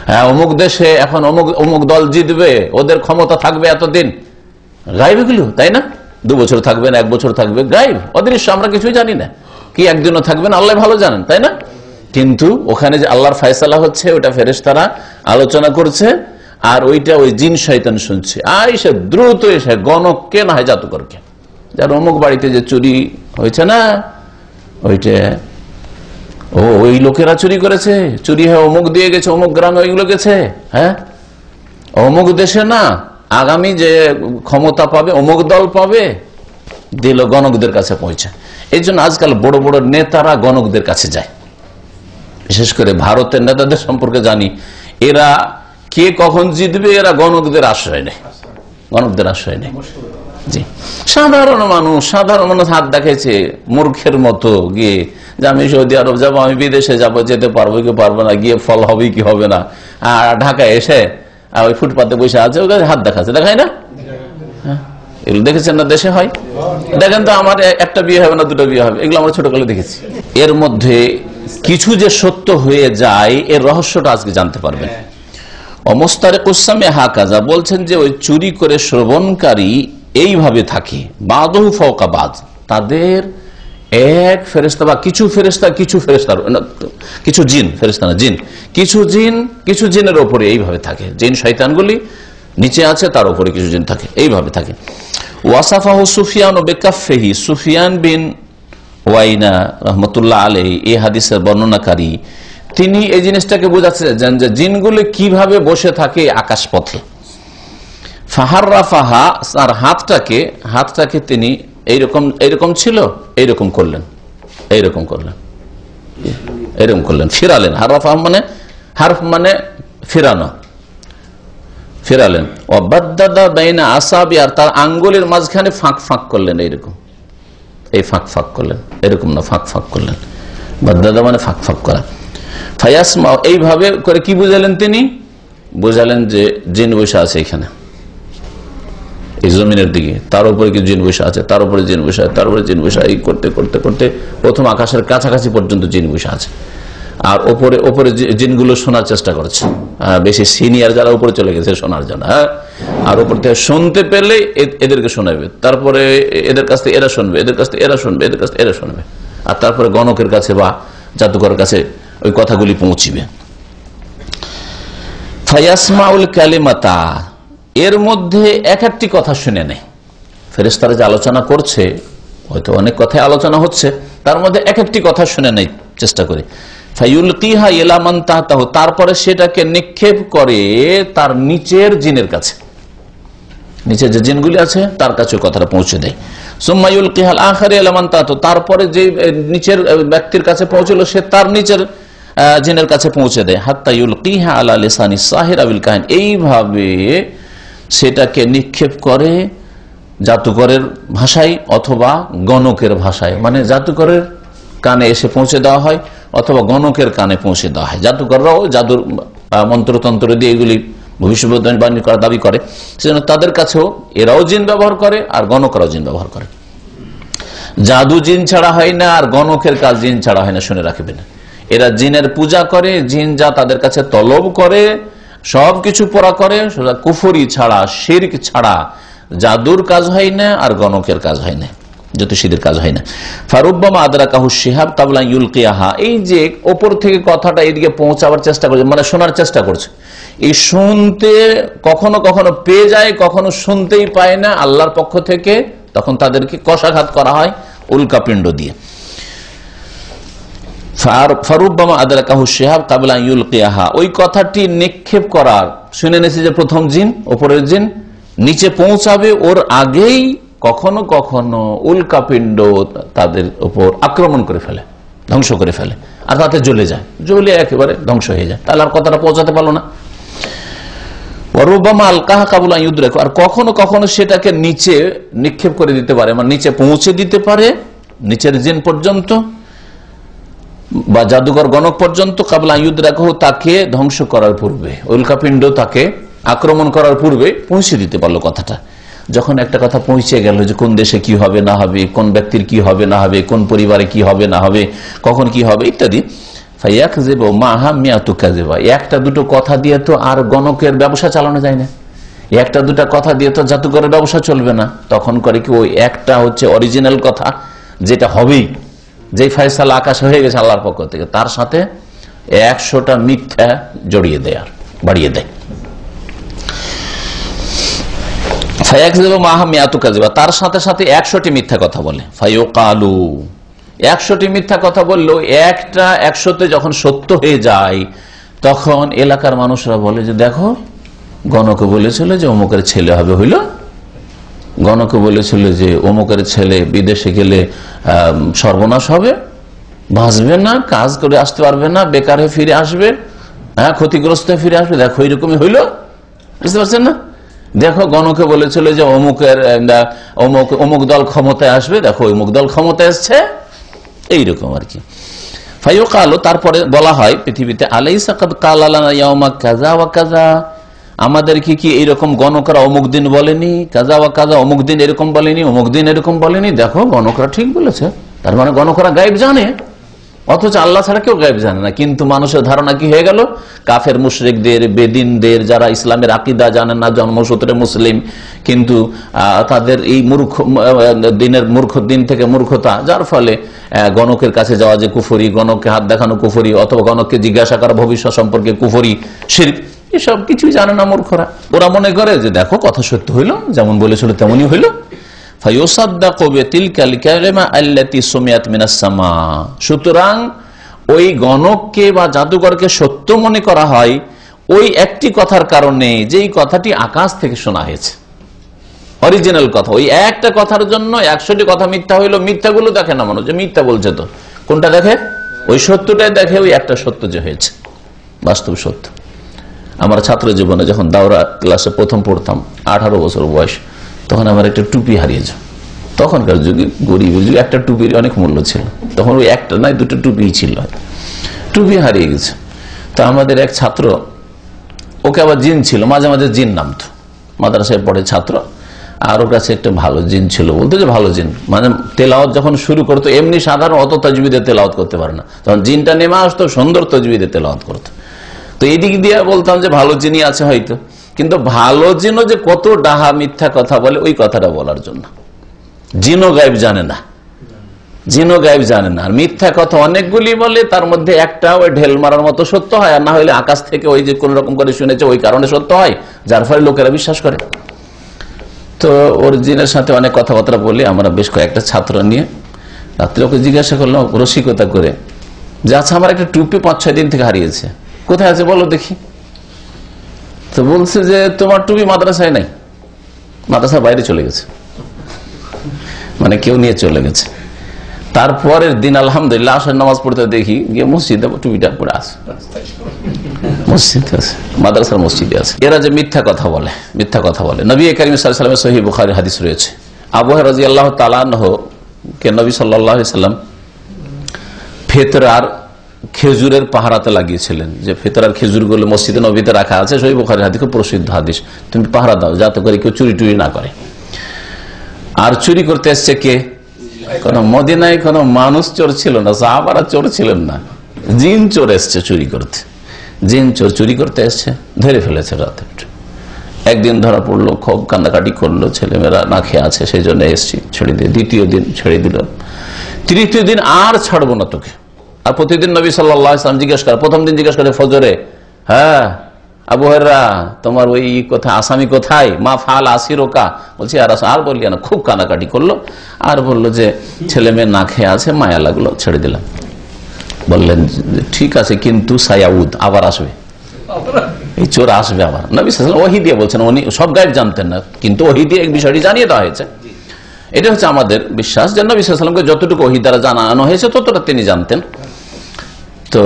হ্যাঁ অমুক দেশে এখন অমুক দল জিতবে, ওদের ক্ষমতা থাকবে এতদিন, গায়েব এগুলো, তাই না? 2 বছর থাকবে না, 1 বছর থাকবে, গায়েব, অদৃশ্য, আমরা কিছুই জানি না, কি একদিনও থাকবেন আল্লাহ ভালো জানেন, তাই না? কিন্তু ওখানে যে আল্লাহর ফয়সালা হচ্ছে ওটা ফেরেশতারা আলোচনা করছে, আর ওইটা ওই জিন শয়তান শুনছে। আর এসে দ্রুত এসে গণককে না হয় জাদুকরকে, যার অমুক বাড়িতে যে চুরি হয়েছে না, ওইটা ওই লোকেরা চুরি করেছে, চুরি হয়ে অমুক দিয়ে গেছে, অমুক গ্রামে ওইগুলো গেছে, হ্যাঁ অমুক দেশে না আগামী যে ক্ষমতা পাবে অমুক দল পাবে, দিল গণকদের কাছে পৌঁছে। এই জন্য আজকাল বড় বড় নেতারা গণকদের কাছে যায়, বিশেষ করে ভারতের নেতাদের সম্পর্কে জানি, এরা কে কখন জিতবে এরা গণকদের আশ্রয় নেয়, গণকদের আশ্রয় নেয়। জি, সাধারণ মানুষ হাত দেখাইছে মূর্খের মতো গিয়ে যে আমি সৌদি আরব যাবো, আমি বিদেশে যাবো, যেতে পারবো কি পারবো না, গিয়ে ফল হবে কি হবে না, আর ঢাকায় এসে ওই ফুটপাতে বসে আছে, হাত দেখাচ্ছে, দেখায় না? এগুলো দেখেছেন না দেশে হয়? দেখেন তো আমার একটা বিয়ে হবে না, 2টা বিয়ে হবে, এগুলো আমরা ছোটকালে দেখেছি। এর মধ্যে কিছু যে সত্য হয়ে যায় এর রহস্যটা আজকে জানতে পারবেন। অমস্তারিকুস সামে হাকাযা বলছেন যে ওই চুরি করে শ্রবণকারী এইভাবে থাকে, বাদহু ফাওকা বাদ, তাদের এক ফেরেশতা বা কিছু ফেরেশতা, কিছু জিন, ফেরেশতা না জিন, কিছু জিনের ওপরে এইভাবে থাকে। জিন শয়তানগুলি নিচে আছে, তার উপরে কিছু জিন থাকে, এইভাবে থাকে। ওয়াসাফাহু সুফিয়ান বিকাফফিহি, সুফিয়ান বিন ওয়াইনা রাহমাতুল্লাহ আলাইহি এই হাদিসের বর্ণনাকারী, তিনি এই জিনিসটাকে বোঝাচ্ছেন যে জিনগুলি কিভাবে বসে থাকে আকাশপথে। ফাহাররাফাহা, আর হাতটাকে তিনি এইরকম ছিল, এইরকম করলেন, ফিরালেন। হাররাফা মানে হারফ মানে ফিরালেন। ওয়াবাদদাদা বাইনা আসাবি, আর তার আঙ্গুলের মাঝখানে ফাঁক করলেন, ফাঁক করলেন, এরকম না, ফাঁক করলেন। বাদদাদা মানে ফাঁক করা। ফায়াসমা, এইভাবে করে কি বুঝালেন তিনি? বুঝালেন যে জিন বসে আছে এখানে, এই জমিনের দিকে, তার উপরে কিছু জিন বসে আছে, তার উপরে জিন বসে আছে, তার উপরে জিন বসে, এই করতে করতে করতে প্রথম আকাশের কাছাকাছি পর্যন্ত জিন বসে আছে। আর ওপরে জিনগুলো শোনার চেষ্টা করছে, বেশি সিনিয়র যারা উপরে চলে গেছে শোনার জন্য, আর উপর থেকে শুনতে পেলে এদেরকে শোনাবে, তারপরে এদের কাছ থেকে এরা শুনবে, এদের কাছ থেকে এরা শুনবে, এদের কাছ থেকে এরা শুনবে, আর তারপরে গণকের কাছে বা জাদুকরের কাছে ওই কথাগুলি পৌঁছিবে। ফায়াসমাউল কালিমাতা, এর মধ্যে এক একটি কথা শুনে নেয়। ফেরেশতারা যে আলোচনা করছে, হয়তো অনেক কথাই আলোচনা হচ্ছে, তার মধ্যে এক একটি কথা শুনে নেয় চেষ্টা করে। ফায়ুলকিহা ইলা মান তাহতাহু, তারপরে সেটাকে নিক্ষেপ করে তার নিচের জিনের কাছে, নিচে যে জিনগুলি আছে তার কাছে কথাটা পৌঁছে দেয়। সুম্মা ইউলকিহাল আখারি ইলা মান তাহতাহু, তারপরে যে নিচের ব্যক্তির কাছে পৌঁছলো সে তার নিচের জিনের কাছে পৌঁছে দেয়। হাত্তা ইউলকিহা আলা লিসানি সাহির আবিল কাহিন, এইভাবে সেটাকে নিক্ষেপ করে জাদুকরের ভাষায় অথবা গণকের ভাষায়, মানে জাদুকরের কানে এসে পৌঁছে দেওয়া হয় অথবা গণকের কানে পৌঁছে দেওয়া হয়। জাদুকররাও জাদুর মন্ত্রতন্ত্র দিয়ে এগুলি ভবিষ্যৎবাণী করার দাবি করে, সেজন্য তাদের কাছেও এরাও জিন ব্যবহার করে আর গণকরাও জিন ব্যবহার করে। জাদু জিন ছাড়া হয় না, আর গণকের কাজ জিন ছাড়া হয় না, শুনে রাখবেন। এরা জিনের পূজা করে, জিন যা তাদের কাছে তলব করে সবকিছু পড়া করে, কুফরি ছাড়া, শিরক ছাড়া জাদুর কাজ হয় না আর গণকের কাজ হয় না, জ্যোতিষীদের কাজ হয় না। ফারুব্বামা আদরাকাহু শিহাব কাবলা ইউলকিয়াহা, এই যে ওপর থেকে কথাটা এদিকে পৌঁছাবার চেষ্টা করছে, মানে শোনার চেষ্টা করছে, এই শুনতে কখনো কখনো পেয়ে যায়, কখনো শুনতেই পায় না আল্লাহর পক্ষ থেকে, তখন তাদেরকে কষাঘাত করা হয় উল্কাপিণ্ড দিয়ে। ফারুব্বামা আদরাকাহু শিহাব কাবলা ইউলকিয়াহা, ওই কথাটি নিক্ষেপ করার, শুনে নিয়েছে যে প্রথম জিন, ওপরের জিন নিচে পৌঁছাবে ওর আগেই কখনো কখনো উল্কাপিণ্ড তাদের উপর আক্রমণ করে ফেলে, ধ্বংস করে ফেলে, আর তাতে জ্বলে একেবারে ধ্বংস হয়ে যায়, তাহলে আর কথাটা পৌঁছাতে পারলো না। আর কখনো কখনো সেটাকে নিচে নিক্ষেপ করে দিতে পারে, মানে নিচে পৌঁছে দিতে পারে, নিচের জিন পর্যন্ত বা জাদুঘর গণক পর্যন্ত, কাবলা ইউদ্রাকহু, তাকে ধ্বংস করার পূর্বে, উল্কাপিণ্ড তাকে আক্রমণ করার পূর্বে পৌঁছে দিতে পারলো কথাটা। যখন একটা কথা পৌঁছে গেল যে কোন দেশে কি হবে না হবে, কোন ব্যক্তির কি হবে না হবে, কোন পরিবারে কি হবে না হবে, কখন কি হবে ইত্যাদি, একটা দুটো কথা দিয়ে তো আর গণকের ব্যবসা চালানো যায় না, একটা দুটা কথা দিয়ে তো জাদুঘরের ব্যবসা চলবে না। তখন করে কি, ওই একটা হচ্ছে অরিজিনাল কথা, যেটা হবেই, যে ফয়সালা আকাশ হয়ে গেছে আল্লাহর পক্ষ থেকে, তার সাথে 100টা মিথ্যা জড়িয়ে দেয় আর বাড়িয়ে দেয়। তার সাথে সাথে 100টি মিথ্যা কথা বলে। ফায়ুকালু, 100টি মিথ্যা কথা বললেও একটা 100তে যখন সত্য হয়ে যায়, তখন এলাকার মানুষরা বলে যে দেখো, গণকে বলেছিল যে অমুকের ছেলে হবে, হইল, গণকে বলেছিল যে অমুকের ছেলে বিদেশে গেলে সর্বনাশ হবে, বাঁচবে না, কাজ করে আসতে পারবে না, বেকার হয়ে ফিরে আসবে, ক্ষতিগ্রস্ত হয়ে ফিরে আসবে, দেখো এরকমই হইল, বুঝতে পারছেন না? দেখো, গণকে বলেছিল যে অমুক দল ক্ষমতায় আসবে, দেখো অমুক দল ক্ষমতায় আসছে, এইরকম আর কি। ফায়ুকালু, তারপরে বলা হয় পৃথিবীতে, আলাইসা কাদ ক্বালা লানা ইয়াওমা কাযা ওয়া কাযা, আমাদেরকে কি এইরকম গণকরা অমুক দিন বলেনি, কাযা ওয়া কাযা, অমুক দিন এরকম বলেনি, অমুক দিন এরকম বলেনি, দেখো গণকরা ঠিক বলেছে। তার মানে গণকরা গায়েব জানে, অথচ আল্লাহ ছাড়া কেউ গায়েব জানে না। কিন্তু মানুষের ধারণা কি হয়ে গেল, কাফের মুশরিকদের, বেদিনদের, যারা ইসলামের আকীদা জানেন না, জন্মসূত্রে মুসলিম কিন্তু তাদের এই দিন থেকে মূর্খতা, যার ফলে গণকের কাছে যাওয়া যে কুফরি, গণককে হাত দেখানো কুফরি, অথবা গণককে জিজ্ঞাসা করা ভবিষ্যৎ সম্পর্কে কুফরি, শিরক, এসব কিছুই জানে না মূর্খরা। ওরা মনে করে যে দেখো কথা সত্য হইল, যেমন বলেছিল তেমনই হইল। সুতরাং ওই গণককে বা জাদুকরকে সত্য মনে করা হয় ওই একটি কথার কারণে, যেই কথাটি আকাশ থেকে শোনা হয়েছে, অরিজিনাল কথা। ওই একটা কথার জন্য 100টি কথা মিথ্যা হইলো। মিথ্যাগুলো দেখে না মানুষ, যে মিথ্যা বলছে, তো কোনটা দেখে? ওই সত্যটাই দেখে, ওই একটা সত্য যে হয়েছে, বাস্তব সত্য। আমার ছাত্র জীবনে যখন দাওরা ক্লাসে প্রথম পড়তাম, 18 বছর বয়স, তখন আমার একটা টুপি হারিয়েছে। তখনকার যুগে, গরিবের যুগে একটা টুপির অনেক মূল্য ছিল। তখন ওই একটা নয়, দুটো টুপি ছিল, টুপি হারিয়ে গেছে। তো আমাদের এক ছাত্র, ওকে আবার জিন ছিল, মাঝে মাঝে জিন নামতো, মাদ্রাসায় পড়ে ছাত্র, আর ওর কাছে একটা ভালো জিন ছিল, বলতো যে ভালো জিন, মানে তেলাওয়াত যখন শুরু করতো, এমনি সাধারণ অত তাজবিদে তেলাওয়াত করতে পারে না, তখন জিনটা নেমে আসতো, সুন্দর তাজবিদে তেলাওয়াত করতো। তো এই দিক দিয়ে বলতাম যে ভালো জিনই আছে হয়তো, কিন্তু ভালো জিনও যে কত ডাহা মিথ্যা কথা বলে, ওই কথাটা বলার জন্য। জিনও গায়েব জানে না, জিনও গায়েব জানে না, আর মিথ্যা কথা অনেকগুলি বলে, তার মধ্যে একটা ওই ঢেল মারার মতো সত্য হয়, আর না হলে আকাশ থেকে ওই যে কোন রকম করে শুনেছে ওই কারণে সত্য হয়, যার ফলে লোকেরা বিশ্বাস করে। তো ওর জিনের সাথে অনেক কথাবার্তা বলি আমরা, বেশ কয়েকটা ছাত্র নিয়ে। রাত্রে ওকে জিজ্ঞাসা করলাম রসিকতা করে যে আচ্ছা, আমার একটা টুপি 5-6 দিন থেকে হারিয়েছে, কোথায় আছে বলো দেখি। তো বলছে যে তোমার টুপি মাদ্রাসায় নাই, মাদ্রাসার বাইরে চলে গেছে, মানে কেউ নিয়ে চলে গেছে। তারপরের দিন আলহামদুলিল্লাহ আসর নামাজ পড়তে দেখি গিয়ে মসজিদে টুপিটা পড়ে আছে, মসজিদে আছে, মাদ্রাসার মসজিদে আছে। এরা যে মিথ্যা কথা বলে, মিথ্যা কথা বলে। নবী করিম সাল্লাল্লাহু আলাইহি ওয়াসাল্লামের সহিহ বুখারী হাদিস রয়েছে, আবু হুরায়রা রাদিয়াল্লাহু তাআলা আনহু কে নবী সাল্লাল্লাহু আলাইহি ওয়াসাল্লাম ফিতরার খেজুরের পাহারাতে লাগিয়েছিলেন, যে ফিতরার খেজুরগুলো মসজিদে নবীতে রাখা আছে, সহিহ বুখারীর হাদিস, খুব প্রসিদ্ধ হাদিস, তুমি পাহারা দাও যাতে করে কেউ চুরি টুরি না করে। আর চুরি করতে এসছে কে? কোন মদিনায় কোন মানুষ চোর ছিল না, সাহাবারা চোর ছিলেন না, জিন চোর এসছে চুরি করতে। জিন চোর চুরি করতে এসছে, ধরে ফেলেছে রাতে। একদিন ধরা পড়লো, খুব কান্নাকাটি করলো, ছেলেমেয়েরা না খেয়ে আছে, সেই জন্য এসছি, ছেড়ে দিয়ে। দ্বিতীয় দিন ছেড়ে দিল, তৃতীয় দিন আর ছাড়বো না তোকে। আর প্রতিদিন নবী সাল্লাল্লাহু আলাইহি ওয়াসাল্লাম জিজ্ঞেস করে, প্রথম দিন জিজ্ঞেস করে ফজরে, হ্যাঁ আবু হুরায়রা তোমার ওই কথা আসামি কোথায়, মা ফাল আসিরোকা, বলছি আর বললি না, খুব কানাকাটি করলো, আর বললো যে ছেলে মেয়ে না খেয়ে আছে, মায়া লাগলো, ছেড়ে দিলাম। বললেন ঠিক আছে, কিন্তু সায়াউদ, আবার আসবে, এই চোর আসবে আবার। নবী সাল্লাল্লাহু আলাইহি ওয়াসাল্লাম ওহী দিয়ে বলছেন, উনি সব গায়েব জানতেন না, কিন্তু ওহী দিয়ে এই বিষয়টি জানিয়ে দেওয়া হয়েছে। এটা হচ্ছে আমাদের বিশ্বাস যে নবী সাল্লাল্লাহু আলাইহি ওয়াসাল্লামকে যতটুকু ওহী দ্বারা জানানো হয়েছে ততটা তিনি জানতেন। তো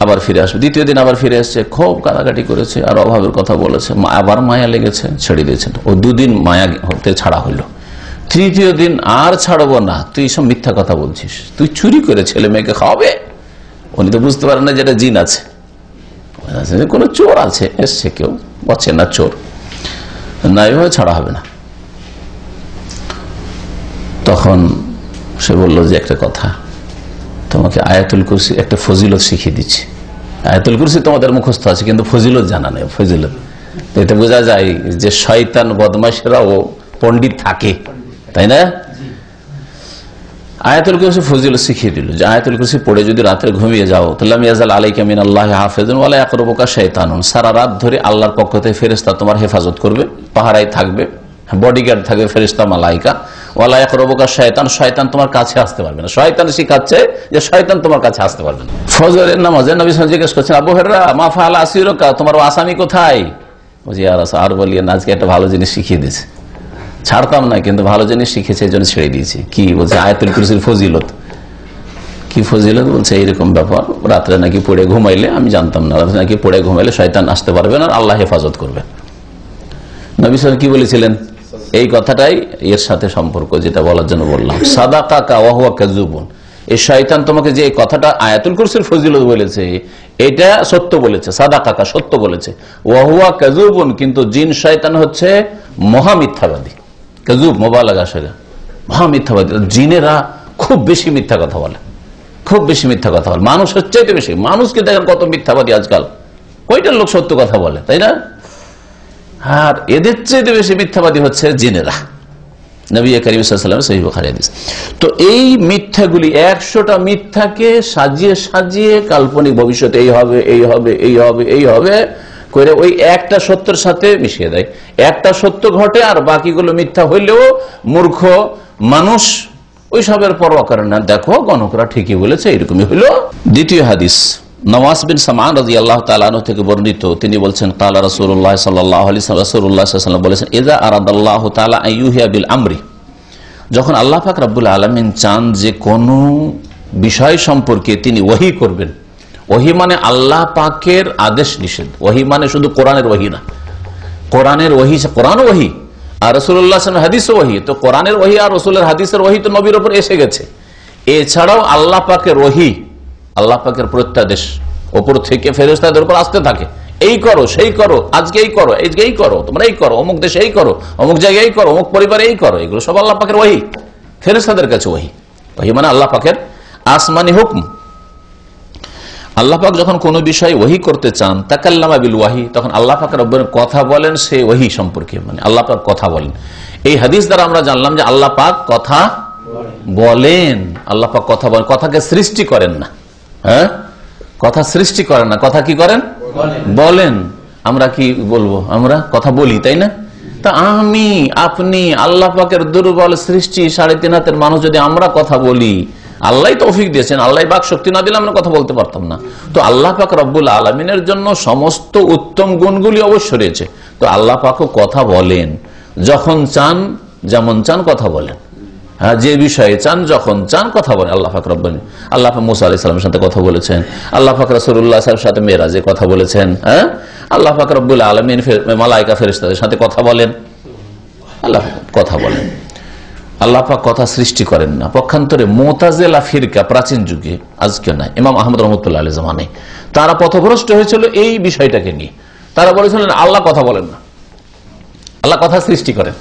আবার ফিরে আসবে, দ্বিতীয় দিন আবার ফিরে আসছে, খুব কাটাকাটি করেছে, আর অভাবের কথা বলেছে, আবার মায়া লেগেছে, ছেড়ে দিয়েছেন। ও 2 দিন মায়া হতে ছাড়া হলো। তৃতীয় দিন আর ছাড়বো না, তুই সব মিথ্যা কথা বলছিস, তুই চুরি করে ছেলে মেয়েকে খাওয়াবে। উনি তো বুঝতে পারেন না যেটা জিন আছে, কোন চোর আছে এসছে, কেউ বলছে না চোর, না এভাবে ছাড়া হবে না। তখন সে বললো যে একটা কথা, তোমাকে আয়াতুল কুরসি একটা ফজিলত শিখিয়ে দিচ্ছি। আয়াতুল কুরসি তোমাদের মুখস্থ আছে, কিন্তু ফজিলত জানা নেই। ফজিলত এতে বোঝা যায় যে শয়তান বদমাশেরাও পণ্ডিত থাকে, তাই না? আয়াতুল কুরসি ফজিলত শিখিয়ে দিল যে আয়াতুল কুরসি পড়ে যদি রাতে ঘুমিয়ে যাও, তাহলে ইয়াজাল আলাইকা মিনাল্লাহি হাফিজুন ওয়ালা ইয়াকরুবুকা শাইতানুন, সারা রাত ধরে আল্লাহর পক্ষ থেকে ফেরেশতা তোমার হেফাজত করবে, পাহারায় থাকবে, বডিগার্ড থাকবে ফেরেশতা মালাইকা। ওয়ালা ইয়াকরুবুকা শাইতান, শয়তান তোমার কাছে আসতে পারবে না। শয়তান শিখাচ্ছে যে শয়তান তোমার কাছে আসতে পারবে না। ফজরের নামাজে নবী সাল্লাল্লাহু আলাইহি ওয়াসাল্লাম জিজ্ঞেস করছেন, আবু হুরায়রা মা ফাআল আসিরুকা, তোমার আসামি কোথায়? বলছি আর বলিয়ে না, আজকে একটা ভালো জিনিস শিখিয়ে দিয়েছে, ছাড়তাম না, কিন্তু ভালো জিনিস শিখেছে এই জন্য ছেড়ে দিয়েছি। কি বলছে? আয়াতুল কুরসির ফজিলত। কি ফজিলত? বলছে এইরকম ব্যাপার, রাত্রে নাকি পড়ে ঘুমাইলে, আমি জানতাম না, রাত্রে নাকি পড়ে ঘুমাইলে শয়তান আসতে পারবে না, আল্লাহ হেফাজত করবে। নবী সাল্লাল্লাহু কি বলেছিলেন? এই কথাটাই এর সাথে সম্পর্ক, যেটা বলার জন্য বললাম। সাদাকাকা ওয়া হুয়া কাযুবুন, এই শয়তান তোমাকে যে কথাটা আয়াতুল কুরসির ফজিলত বলেছে, এটা সত্য বলেছে। সাদাকাকা, সত্য বলেছে। ওয়া হুয়া কাযুবুন, কিন্তু জিন শয়তান হচ্ছে মহামিথ্যাবাদী। কাযুব মোবালাগা, সেটা মহামিথ্যাবাদী। জিনেরা খুব বেশি মিথ্যা কথা বলে, খুব বেশি মিথ্যা কথা বলে, মানুষের চাইতে বেশি। মানুষকে দেখেন কত মিথ্যাবাদী আজকাল, কয়টা লোক সত্য কথা বলে, তাই না? আর এদের চাইতে বেশি মিথ্যাবাদী হচ্ছে জিনেরা। নবী করিম সাল্লাল্লাহু আলাইহি ওয়াসাল্লাম সহিহ বুখারী হাদিস। তো এই মিথ্যাগুলি 100টা মিথ্যাকে সাজিয়ে সাজিয়ে কাল্পনিক ভবিষ্যতে এই হবে, এই হবে, এই হবে, এই হবে করে ওই একটা সত্যের সাথে মিশিয়ে দেয়। একটা সত্য ঘটে আর বাকিগুলো মিথ্যা হইলেও মূর্খ মানুষ ওই সবের পরোয়া করে না, দেখো গণকরা ঠিকই বলেছে, এরকমই হইল। দ্বিতীয় হাদিস নওয়াস বিন সামান রাদিয়াল্লাহু তাআলা আনহু থেকে বর্ণিত, তিনি বলছেন ক্বালা রাসূলুল্লাহ সাল্লাল্লাহু আলাইহি ওয়াসাল্লাম বলেছেন, ইযা আরাদাল্লাহু তাআলা আইয়ুহিয়া বিল আমরি, যখন আল্লাহ পাক রব্বুল আলামিন চান যে কোনো বিষয় সম্পর্কে তিনি ওহী করবেন। ওহী মানে আল্লাহ পাকের আদেশ নিষেধ, ওহী মানে শুধু কোরআনের ওহী না, কোরআনের ওহী, কোরআন ওহী আর রাসূলুল্লাহ সাল্লাল্লাহু আলাইহি ওয়াসাল্লাম হাদিসও ওহী। তো কোরআনের ওহী আর রাসূলের হাদিসের ওহী তো নবীর উপর এসে গেছে। এছাড়াও আল্লাহ পাকের ওহী, আল্লাহ পাকের প্রত্যাদেশ ওপর থেকে ফেরেশতাদের উপর আসতে থাকে, এই করো, সেই করো, আজকে এই করো, আজকে এই করো, তোমরা এই করো, অমুক দেশে এই করো, অমুক জায়গায় এই করো, অমুক পরিবারে এই করো, এগুলো সব আল্লাহ পাকের ওহী, ফেরেশতাদের কাছে ওহী। ওহী মানে আল্লাহ পাকের আসমানি হুকুম। আল্লাহ পাক যখন কোনো বিষয় ওহী করতে চান, তাকাল্লামা বিল ওয়াহি, তখন আল্লাহ পাক রব্বুল কথা বলেন সেই ওহী সম্পর্কে, মানে আল্লাহ পাক কথা বলেন। এই হাদিস দ্বারা আমরা জানলাম যে আল্লাহ পাক কথা বলেন, আল্লাহ পাক কথা বলেন, কথাকে সৃষ্টি করেন না। হ্যাঁ, কথা সৃষ্টি করেন না, কথা কি করেন? বলেন। আমরা কি বলবো? আমরা কথা বলি, তাই না? তা আমি, আপনি আল্লাহ পাকের দুর্বল সৃষ্টি, 3.5 হাতের মানুষ যদি আমরা কথা বলি, আল্লাহ তৌফিক দিয়েছেন, আল্লাহ বাক শক্তি না দিলে আমরা কথা বলতে পারতাম না। তো আল্লাহ পাক রব্বুল আলামিনের জন্য সমস্ত উত্তম গুণগুলি অবশ্য রয়েছে। তো আল্লাহ পাকও কথা বলেন, যখন চান, যেমন চান কথা বলেন। হ্যাঁ, যে বিষয়ে চান, যখন চান কথা বলেন আল্লাহ পাক রব্বুল। আল্লাহ পাক মুসা আলাইহিস সালামের সাথে কথা বলেছেন, আল্লাহ পাক রাসূলুল্লাহ সাল্লাল্লাহু আলাইহি ওয়াসাল্লামের সাথে মেরাজে কথা বলেছেন। হ্যাঁ, আল্লাহ পাক রব্বুল আলামিন মালায়েকা ফেরেশতাদের সাথে কথা বলেন, আল্লাহ কথা বলেন। আল্লাহ পাক কথা সৃষ্টি করেন না। পক্ষান্তরে মুতাজিলা ফিরকা প্রাচীন যুগে, আজকে না, ইমাম আহমদ রাহমাতুল্লাহ আলাইহি জামানে তারা পথভ্রষ্ট হয়েছিল এই বিষয়টাকে নিয়ে। তারা বলেছিলেন আল্লাহ কথা বলেন না, আল্লাহ কথা সৃষ্টি করেন।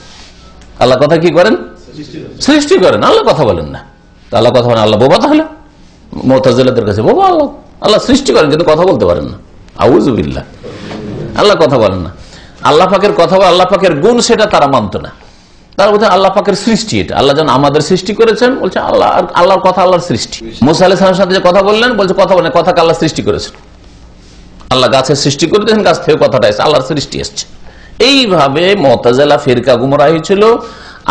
আল্লাহ কথা কি করেন? সৃষ্টি করেন, আল্লাহ কথা বলেন না। আল্লাহ কথা বলেন, আল্লাহ বোবা? তাহলে মুতাজিলাদের কাছে বোবা আল্লাহ, আল্লাহ সৃষ্টি করেন কিন্তু কথা বলতে পারেন না। আউযু বিল্লাহ, আল্লাহ কথা বলেন না। আল্লাহ পাকের কথা বলে, আল্লাহ পাকের গুণ, সেটা তারা মানত না। তারা বলছে আল্লাহ পাকের সৃষ্টি, এটা আল্লাহ যেন আমাদের সৃষ্টি করেছেন, বলছে আল্লাহ, আল্লাহর কথা আল্লাহর সৃষ্টি। মুসা আলাইহিস সালামের সাথে যে কথা বললেন, বলছে কথা বলেন, কথাকে আল্লাহ সৃষ্টি করেছেন। আল্লাহ গাছের সৃষ্টি করে দিয়েছেন, গাছ থেকে কথাটা এসেছে, আল্লাহর সৃষ্টি এসছে। এইভাবে মুতাজিলা ফিরকা গুমরাহী ছিল।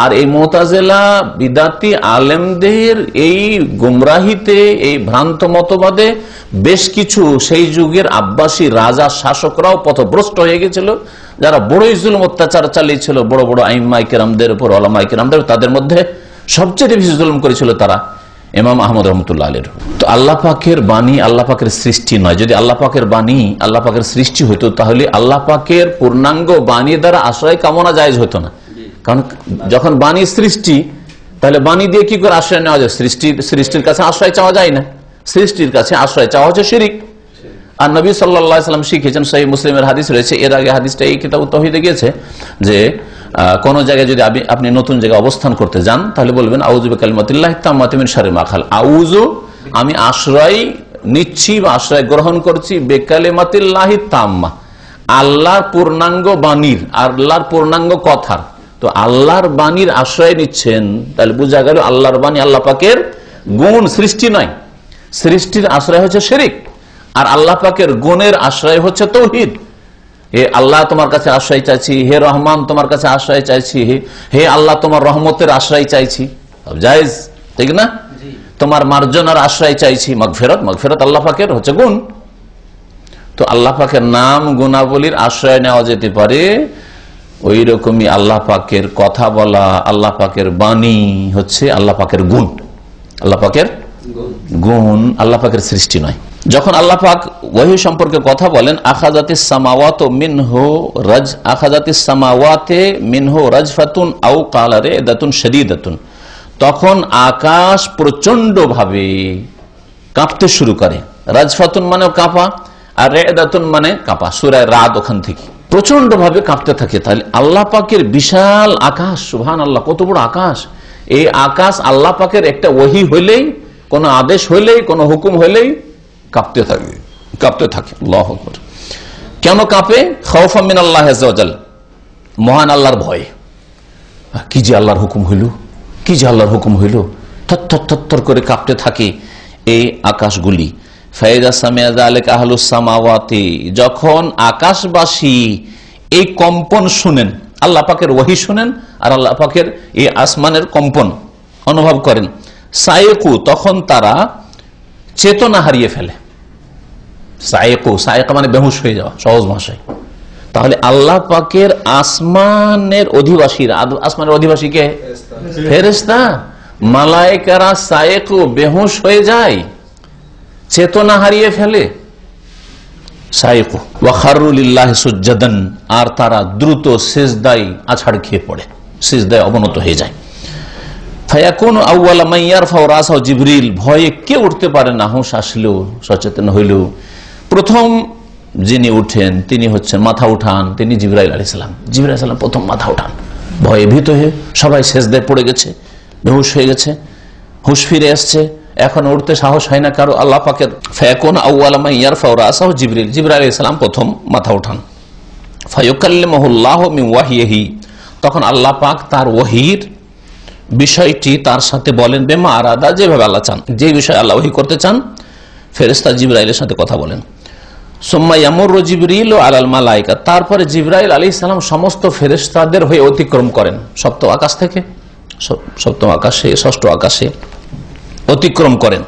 আর এই মুতাজিলা বিদাতি আলেমদের এই গুমরাহিতে, এই ভ্রান্ত মতবাদে বেশ কিছু সেই যুগের আব্বাসী রাজা শাসকরাও পথভ্রষ্ট হয়ে গেছিল, যারা বড়ই জুলুম অত্যাচার চালিয়েছিল বড় বড় আইম্মায়ে কেরামদের উপর, ওলামায়ে কেরামদের। তাদের মধ্যে সবচেয়ে বেশি জুলুম করেছিল তারা ইমাম আহমদ রহমতুল্লাহ আলাইহির। তো আল্লাহ পাকের বাণী আল্লাহ পাকের সৃষ্টি নয়। যদি আল্লাহ পাকের বাণী আল্লাহ পাকের সৃষ্টি হতো, তাহলে আল্লাহ পাকের পূর্ণাঙ্গ বাণী দ্বারা আশ্রয় কামনা জায়েজ হতো না। কারণ যখন বাণী সৃষ্টি, তাহলে বাণী দিয়ে কি করে আশ্রয় নেওয়া যায়? সৃষ্টির কাছে আশ্রয় চাওয়া যায় না। সৃষ্টির কাছে আশ্রয় চাওয়া হচ্ছে শিরিক। আর নবী সাল্লাল্লাহু আলাইহি ওয়াসাল্লাম শিখিয়েছেন, সহিহ মুসলিমের হাদিস রয়েছে, এর আগে হাদিসটা এই কিতাব তাওহীদে গিয়েছে, যে কোন জায়গায় যদি আপনি নতুন জায়গায় অবস্থান করতে যান, তাহলে বলবেন আউযু বিকালিমাতিল্লাহি তাম্মাতি মিন শাররি মা খালাক। আউযু, আমি আশ্রয় নিচ্ছি বা আশ্রয় গ্রহণ করছি, বিকালিমাতিল্লাহি তাম্মা, আল্লাহর পূর্ণাঙ্গ বাণীর, আল্লাহর পূর্ণাঙ্গ কথার। তো আল্লাহর বাণীর আশ্রয় নিচ্ছেন, তাহলে বোঝা গেল আল্লাহর বাণী আল্লাহ পাকের গুণ, সৃষ্টি নয়। সৃষ্টির আশ্রয় হচ্ছে শিরক, আর আল্লাহ পাকের গুণের আশ্রয় হচ্ছে তাওহীদ। হে আল্লাহ, তোমার কাছে আশ্রয় চাইছি, হে রহমান তোমার কাছে আশ্রয় চাইছি, হে আল্লাহ তোমার রহমতের আশ্রয় চাইছি, জায়েজ, ঠিক না? তোমার মার্জনার আশ্রয় চাইছি, মাগফিরাত, মাগফিরাত আল্লাহ পাকের হচ্ছে গুণ। তো আল্লাহ পাকের নাম গুণাবলীর আশ্রয় নেওয়া যেতে পারে। ওই রকমই আল্লাহ পাকের কথা বলা, আল্লাহ পাকের বাণী হচ্ছে আল্লাহ পাকের গুণ, আল্লাহ পাকের গুণ, আল্লাহ পাকের সৃষ্টি নয়। যখন আল্লাহ পাক ওহী সম্পর্কে কথা বলেন, আখাযাতিস সামাওয়াতু মিনহু রাজফাতুন আও ক্বালা রাদাতুন শাদীদাতুন, তখন আকাশ প্রচন্ড ভাবে কাঁপতে শুরু করে। রাজফাতুন মানে কাঁপা, আর রাদাতুন মানে কাঁপা, সূরা রাদ ওখান থেকে প্রচন্ড ভাবে কাঁপতে থাকে। তাহলে আল্লাহ পাকের বিশাল আকাশ, সুবহানাল্লাহ, কত বড় আকাশ! এই আকাশ আল্লাহ পাকের একটা ওহী হইলেই কোন আদেশ হইলেই, কোন হুকুম হইলেই কাঁপতে থাকে। আল্লাহু আকবার। কেন কাঁপে? খাউফা মিন আল্লাহ আযজা ওয়া জাল, মহান আল্লাহর ভয়। কি যে আল্লাহর হুকুম হইল, কি যে আল্লাহর হুকুম হইল, থর করে কাঁপতে থাকে এই আকাশগুলি। ফাইদা সামিয়া যালিকা আহলুস সামাওয়াতি, যখন আকাশবাসী এই কম্পন শুনেন, আল্লাহ পাকের ওহী শুনেন আর আল্লাহ পাকের এই আসমানের কম্পন অনুভব করেন, সায়েকু, তখন তারা চেতনা হারিয়ে ফেলে। সায়েকা মানে বেহুশ হয়ে যাওয়া, সহজ ভাষায়। তাহলে আল্লাহ পাকের আসমানের অধিবাসীরা, আসমানের অধিবাসী কে? ফেরেশতা, মালায়েকারা সায়েকু, বেহুশ হয়ে যায়, চেতনা হারিয়ে ফেলে। সায়েকু ওয়া খাররু লিল্লাহি সুজদান, আর তারা দ্রুত সিজদায় আছাড় খেয়ে পড়ে, সিজদায় অবনত হয়ে যায়। ফায়াকুনু আউওয়ালা মান ইয়ারফাউ রাসাহু জিবরিল, ভয়ে কেউ উঠতে পারে না, হুঁশ আসলেও, সচেতন হইলেও প্রথম যিনি উঠেন তিনি হচ্ছেন, মাথা উঠান, তিনি জিবরাইল আলাইহিস সালাম। জিবরাইল আলাইহিস সালাম প্রথম মাথা উঠান, ভয়ে ভীত হয়ে সবাই সিজদায় পড়ে গেছে, বেহুশ হয়ে গেছে, হুঁশ ফিরে আসছে, এখন উঠতে সাহস হয় না কারো। আল্লাহ পাকের ফায়াকুনু আউওয়ালা মান ইয়ারফাউ রাসাহু জিবরিল, জিবরাইল আলাইহিস সালাম প্রথম মাথা উঠান। ফায়ুকাল্লিমুহুল্লাহু মিন ওয়াহয়িহি, তখন আল্লাহ পাক তার ওহীর বিষয়টি তার সাথে বলেন, বেমা আরাদা, যেভাবে আল্লাহ চান, যে বিষয় আল্লাহ ওহী করতে চান, ফেরেশতা জিবরাইলের সাথে কথা বলেন। সুম্মা ইয়ামুরু জিবরিল আলাল মালায়েকা, তারপরে জিবরাইল আলাইহিস সালাম সমস্ত ফেরেশতাদের হয়ে অতিক্রম করেন, সপ্তম আকাশ থেকে সপ্তম আকাশে, ষষ্ঠ আকাশে অতিক্রম করেন।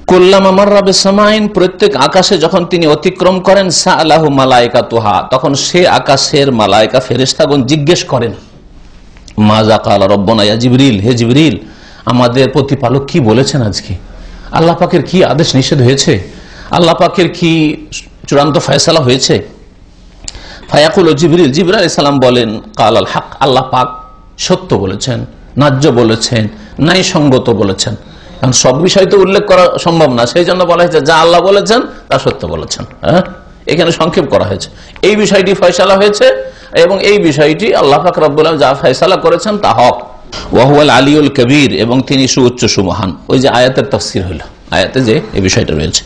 কুল্লামা মাররা বিসামাইন, প্রত্যেক আকাশে যখন তিনি অতিক্রম করেন, সাআলাহু মালায়েকাতুহা, তখন সে আকাশের মালায়েকা ফেরেশতাগণ জিজ্ঞেস করেন, মাজা কালা রব্বুনা ইয়া জিবরিল, হে জিবরিল, আমাদের প্রতিপালক কি বলেছেন আজকে, আল্লাহ পাকের কি আদেশ নিষেধ হয়েছে, আল্লাহ পাকের কি চূড়ান্ত ফয়সালা হয়েছে? ফায়াকুল জিবরিল, জিবরাইল আলাইহিস সালাম বলেন, কাল আল হক, আল্লাহ পাক সত্য বলেছেন, ন্যায্য বলেছেন, ন্যায়সঙ্গত বলেছেন। কারণ সব বিষয় তো উল্লেখ করা সম্ভব না, সেই জন্য বলা হয়েছে যা আল্লাহ বলেছেন তা সত্য বলেছেন। হ্যাঁ, এখানে সংক্ষেপ করা হয়েছে, এই বিষয়টি ফয়সালা হয়েছে এবং এই বিষয়টি আল্লাহ পাক রব্বুল আলামিন যা ফয়সালা করেছেন তা হক। ওয়া হুয়াল আলিয়ুল কবির, এবং তিনি সুউচ্চ সুমহান। ওই যে আয়াতের তাফসীর হলো, আয়াতে যে এই বিষয়টা রয়েছে,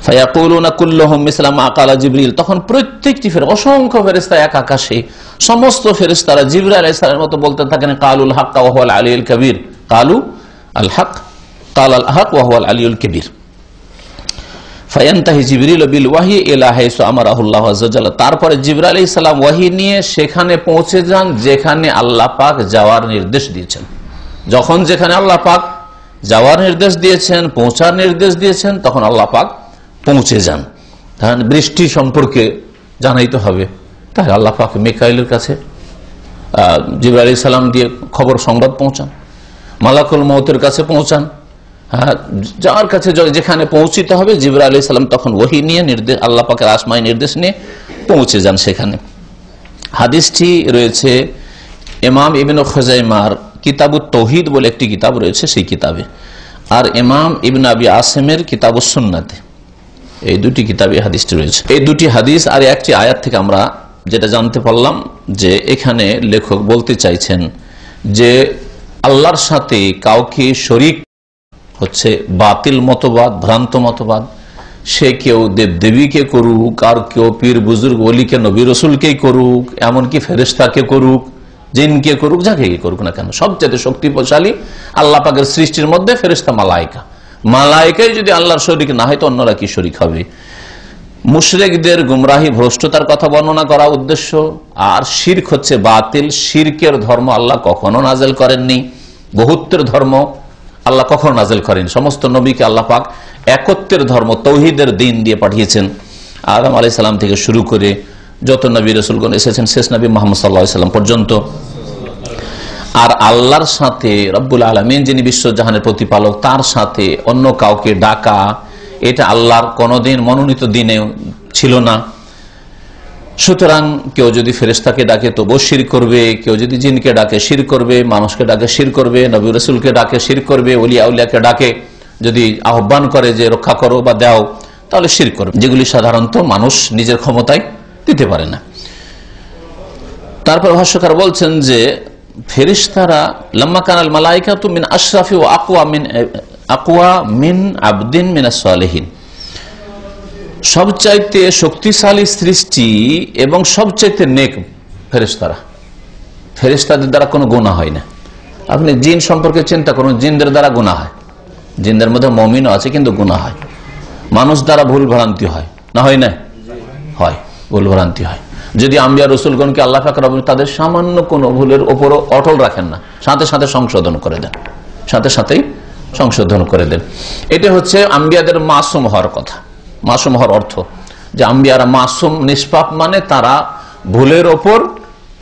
ফায়াকুলুনা কুল্লুহুম মিসলা মা ক্বালা জিবরিল, তখন প্রত্যেকটি অসংখ্য ফেরেশতা এক আকাশে, সমস্ত ফেরেশতারা জিবরাইল আলাইহিস সালামের মতো বলতে থাকেন, কালুল হক ওয়া হুয়াল আলিয়ুল কবির, কালু আল হক, কাল আল হক ওয়া হুয়াল আলিয়ুল কবির। ফায়ানতাহি জিবরিল বিল ওয়াহি ইলা হাইসু আমারাহুল্লাহু আযজা ওয়া জাল্লা, তারপরে জিবরাইল আলাইহিস সালাম ওয়াহি নিয়ে সেখানে পৌঁছে যান যেখানে আল্লাহ পাক যাওয়ার নির্দেশ দিয়েছেন। যখন যেখানে আল্লাহ পাক যাওয়ার নির্দেশ দিয়েছেন, পৌঁছার নির্দেশ দিয়েছেন, তখন আল্লাহ পাক পৌঁছে যান। তাহলে বৃষ্টি সম্পর্কে জানাইতে হবে, তাই আল্লাহ পাক মিকাইলের কাছে জিবরাইল আলাইহিস সালাম দিয়ে খবর সংবাদ পৌঁছান, মালাকুল মউতের কাছে পৌঁছান। হ্যাঁ, যার কাছে যেখানে পৌঁছিতে হবে জিবরাইল আলাইহিস সালাম তখন ওহী নিয়ে নির্দেশ, আল্লাহ পাকের আসমাই নির্দেশ নিয়ে পৌঁছে যান সেখানে। হাদিসটি রয়েছে ইমাম ইবনে খুজাইমার কিতাবুত তাওহীদ বলে একটি কিতাব রয়েছে, সেই কিতাবে, আর ইমাম ইবনে আবি আসিমের কিতাবুস সুন্নাতে, এই দুটি কিতাবে হাদিসটি রয়েছে। এই দুটি হাদিস আর একটি আয়াত থেকে আমরা যেটা জানতে পারলাম যে এখানে লেখক বলতে চাইছেন যে আল্লাহর সাথে কাউকে শরীক হচ্ছে বাতিল মতবাদ, ভ্রান্ত মতবাদ। সে কেউ দেবদেবীকে করুক, আর কেউ পীর বুজুর্গ ওলিকে নবী রসুলকেই করুক, এমনকি ফেরেশতাকে করুক, জিনকে করুক, যাকে করুক না কেন, সবচেয়ে শক্তিশালী আল্লাহ পাকের সৃষ্টির মধ্যে ফেরেশতা মালায়েকা। মালায়েকাই যদি আল্লাহর শরীক না হয় তো অন্যরা কি শরীক হবে? মুশরিকদের গুমরাহি ভ্রষ্টতার কথা বর্ণনা করা উদ্দেশ্য। আর শিরক হচ্ছে বাতিল, শিরকের ধর্ম আল্লাহ কখনো নাজেল করেননি, বহুত্বের ধর্ম আল্লাহ কখনো নাজেল করেন। সমস্ত নবীকে আল্লাহ পাক একত্বের ধর্ম, তৌহিদের দিন দিয়ে পাঠিয়েছেন। আদম আলাইহিস সালাম থেকে শুরু করে যত নবী রাসূলগণ এসেছেন শেষ নবী মুহাম্মদ সাল্লাল্লাহু আলাইহি ওয়াসাল্লাম পর্যন্ত। আর আল্লাহর সাথে রব্বুল আলামিন যিনি বিশ্বজাহানের প্রতিপালক, তার সাথে অন্য কাউকে ডাকা, এটা আল্লাহর কোনোদিন মনোনীত দিনে ছিল না। সুতরাং কেউ যদি ফেরেশতাকে ডাকে তো শিরক করবে, কেউ যদি জিনকে ডাকে শিরক করবে, মানুষকে ডাকে শিরক করবে, নবী রাসূলকে ডাকে শিরক করবে, ওলিয়া উলিয়াকে ডাকে যদি আহ্বান করে যে রক্ষা করো বা দাও, তাহলে শিরক করবে, যেগুলি সাধারণত মানুষ নিজের ক্ষমতায় দিতে পারে না। তারপর ভাষ্যকার বলছেন যে ফেরেশতারা লাম্মা কানাল মালায়েকাতু মিন আশরাফি ওয়া আকওয়া মিন আকওয়া মিন আবদিন মিনাস সালিহিন, সবচাইতে শক্তিশালী সৃষ্টি এবং সবচাইতে নেক ফেরেশতারা। ফেরেশতাদের দ্বারা কোনো গুনাহ হয় না। আপনি জিন সম্পর্কে চিন্তা করুন, জিনদের দ্বারা গুনাহ হয়, জিনদের মধ্যে মুমিনও আছে কিন্তু গুনাহ হয়। মানুষ দ্বারা ভুল ভ্রান্তি হয় না, হয় না? হয়, ভুল ভ্রান্তি হয়। যদি আম্বিয়া রসুলগণকে আল্লাহ পাক রব্বুল তাদের সামান্য কোনো ভুলের ওপরও অটল রাখেন না, সাথে সাথে সংশোধন করে দেন, সাথে সাথেই সংশোধন করে দেন। এটা হচ্ছে আম্বিয়াদের মাসুম হওয়ার কথা। মাসুম হওয়ার অর্থ যে আম্বিয়ারা মাসুম, নিষ্পাপ, মানে তারা ভুলের ওপর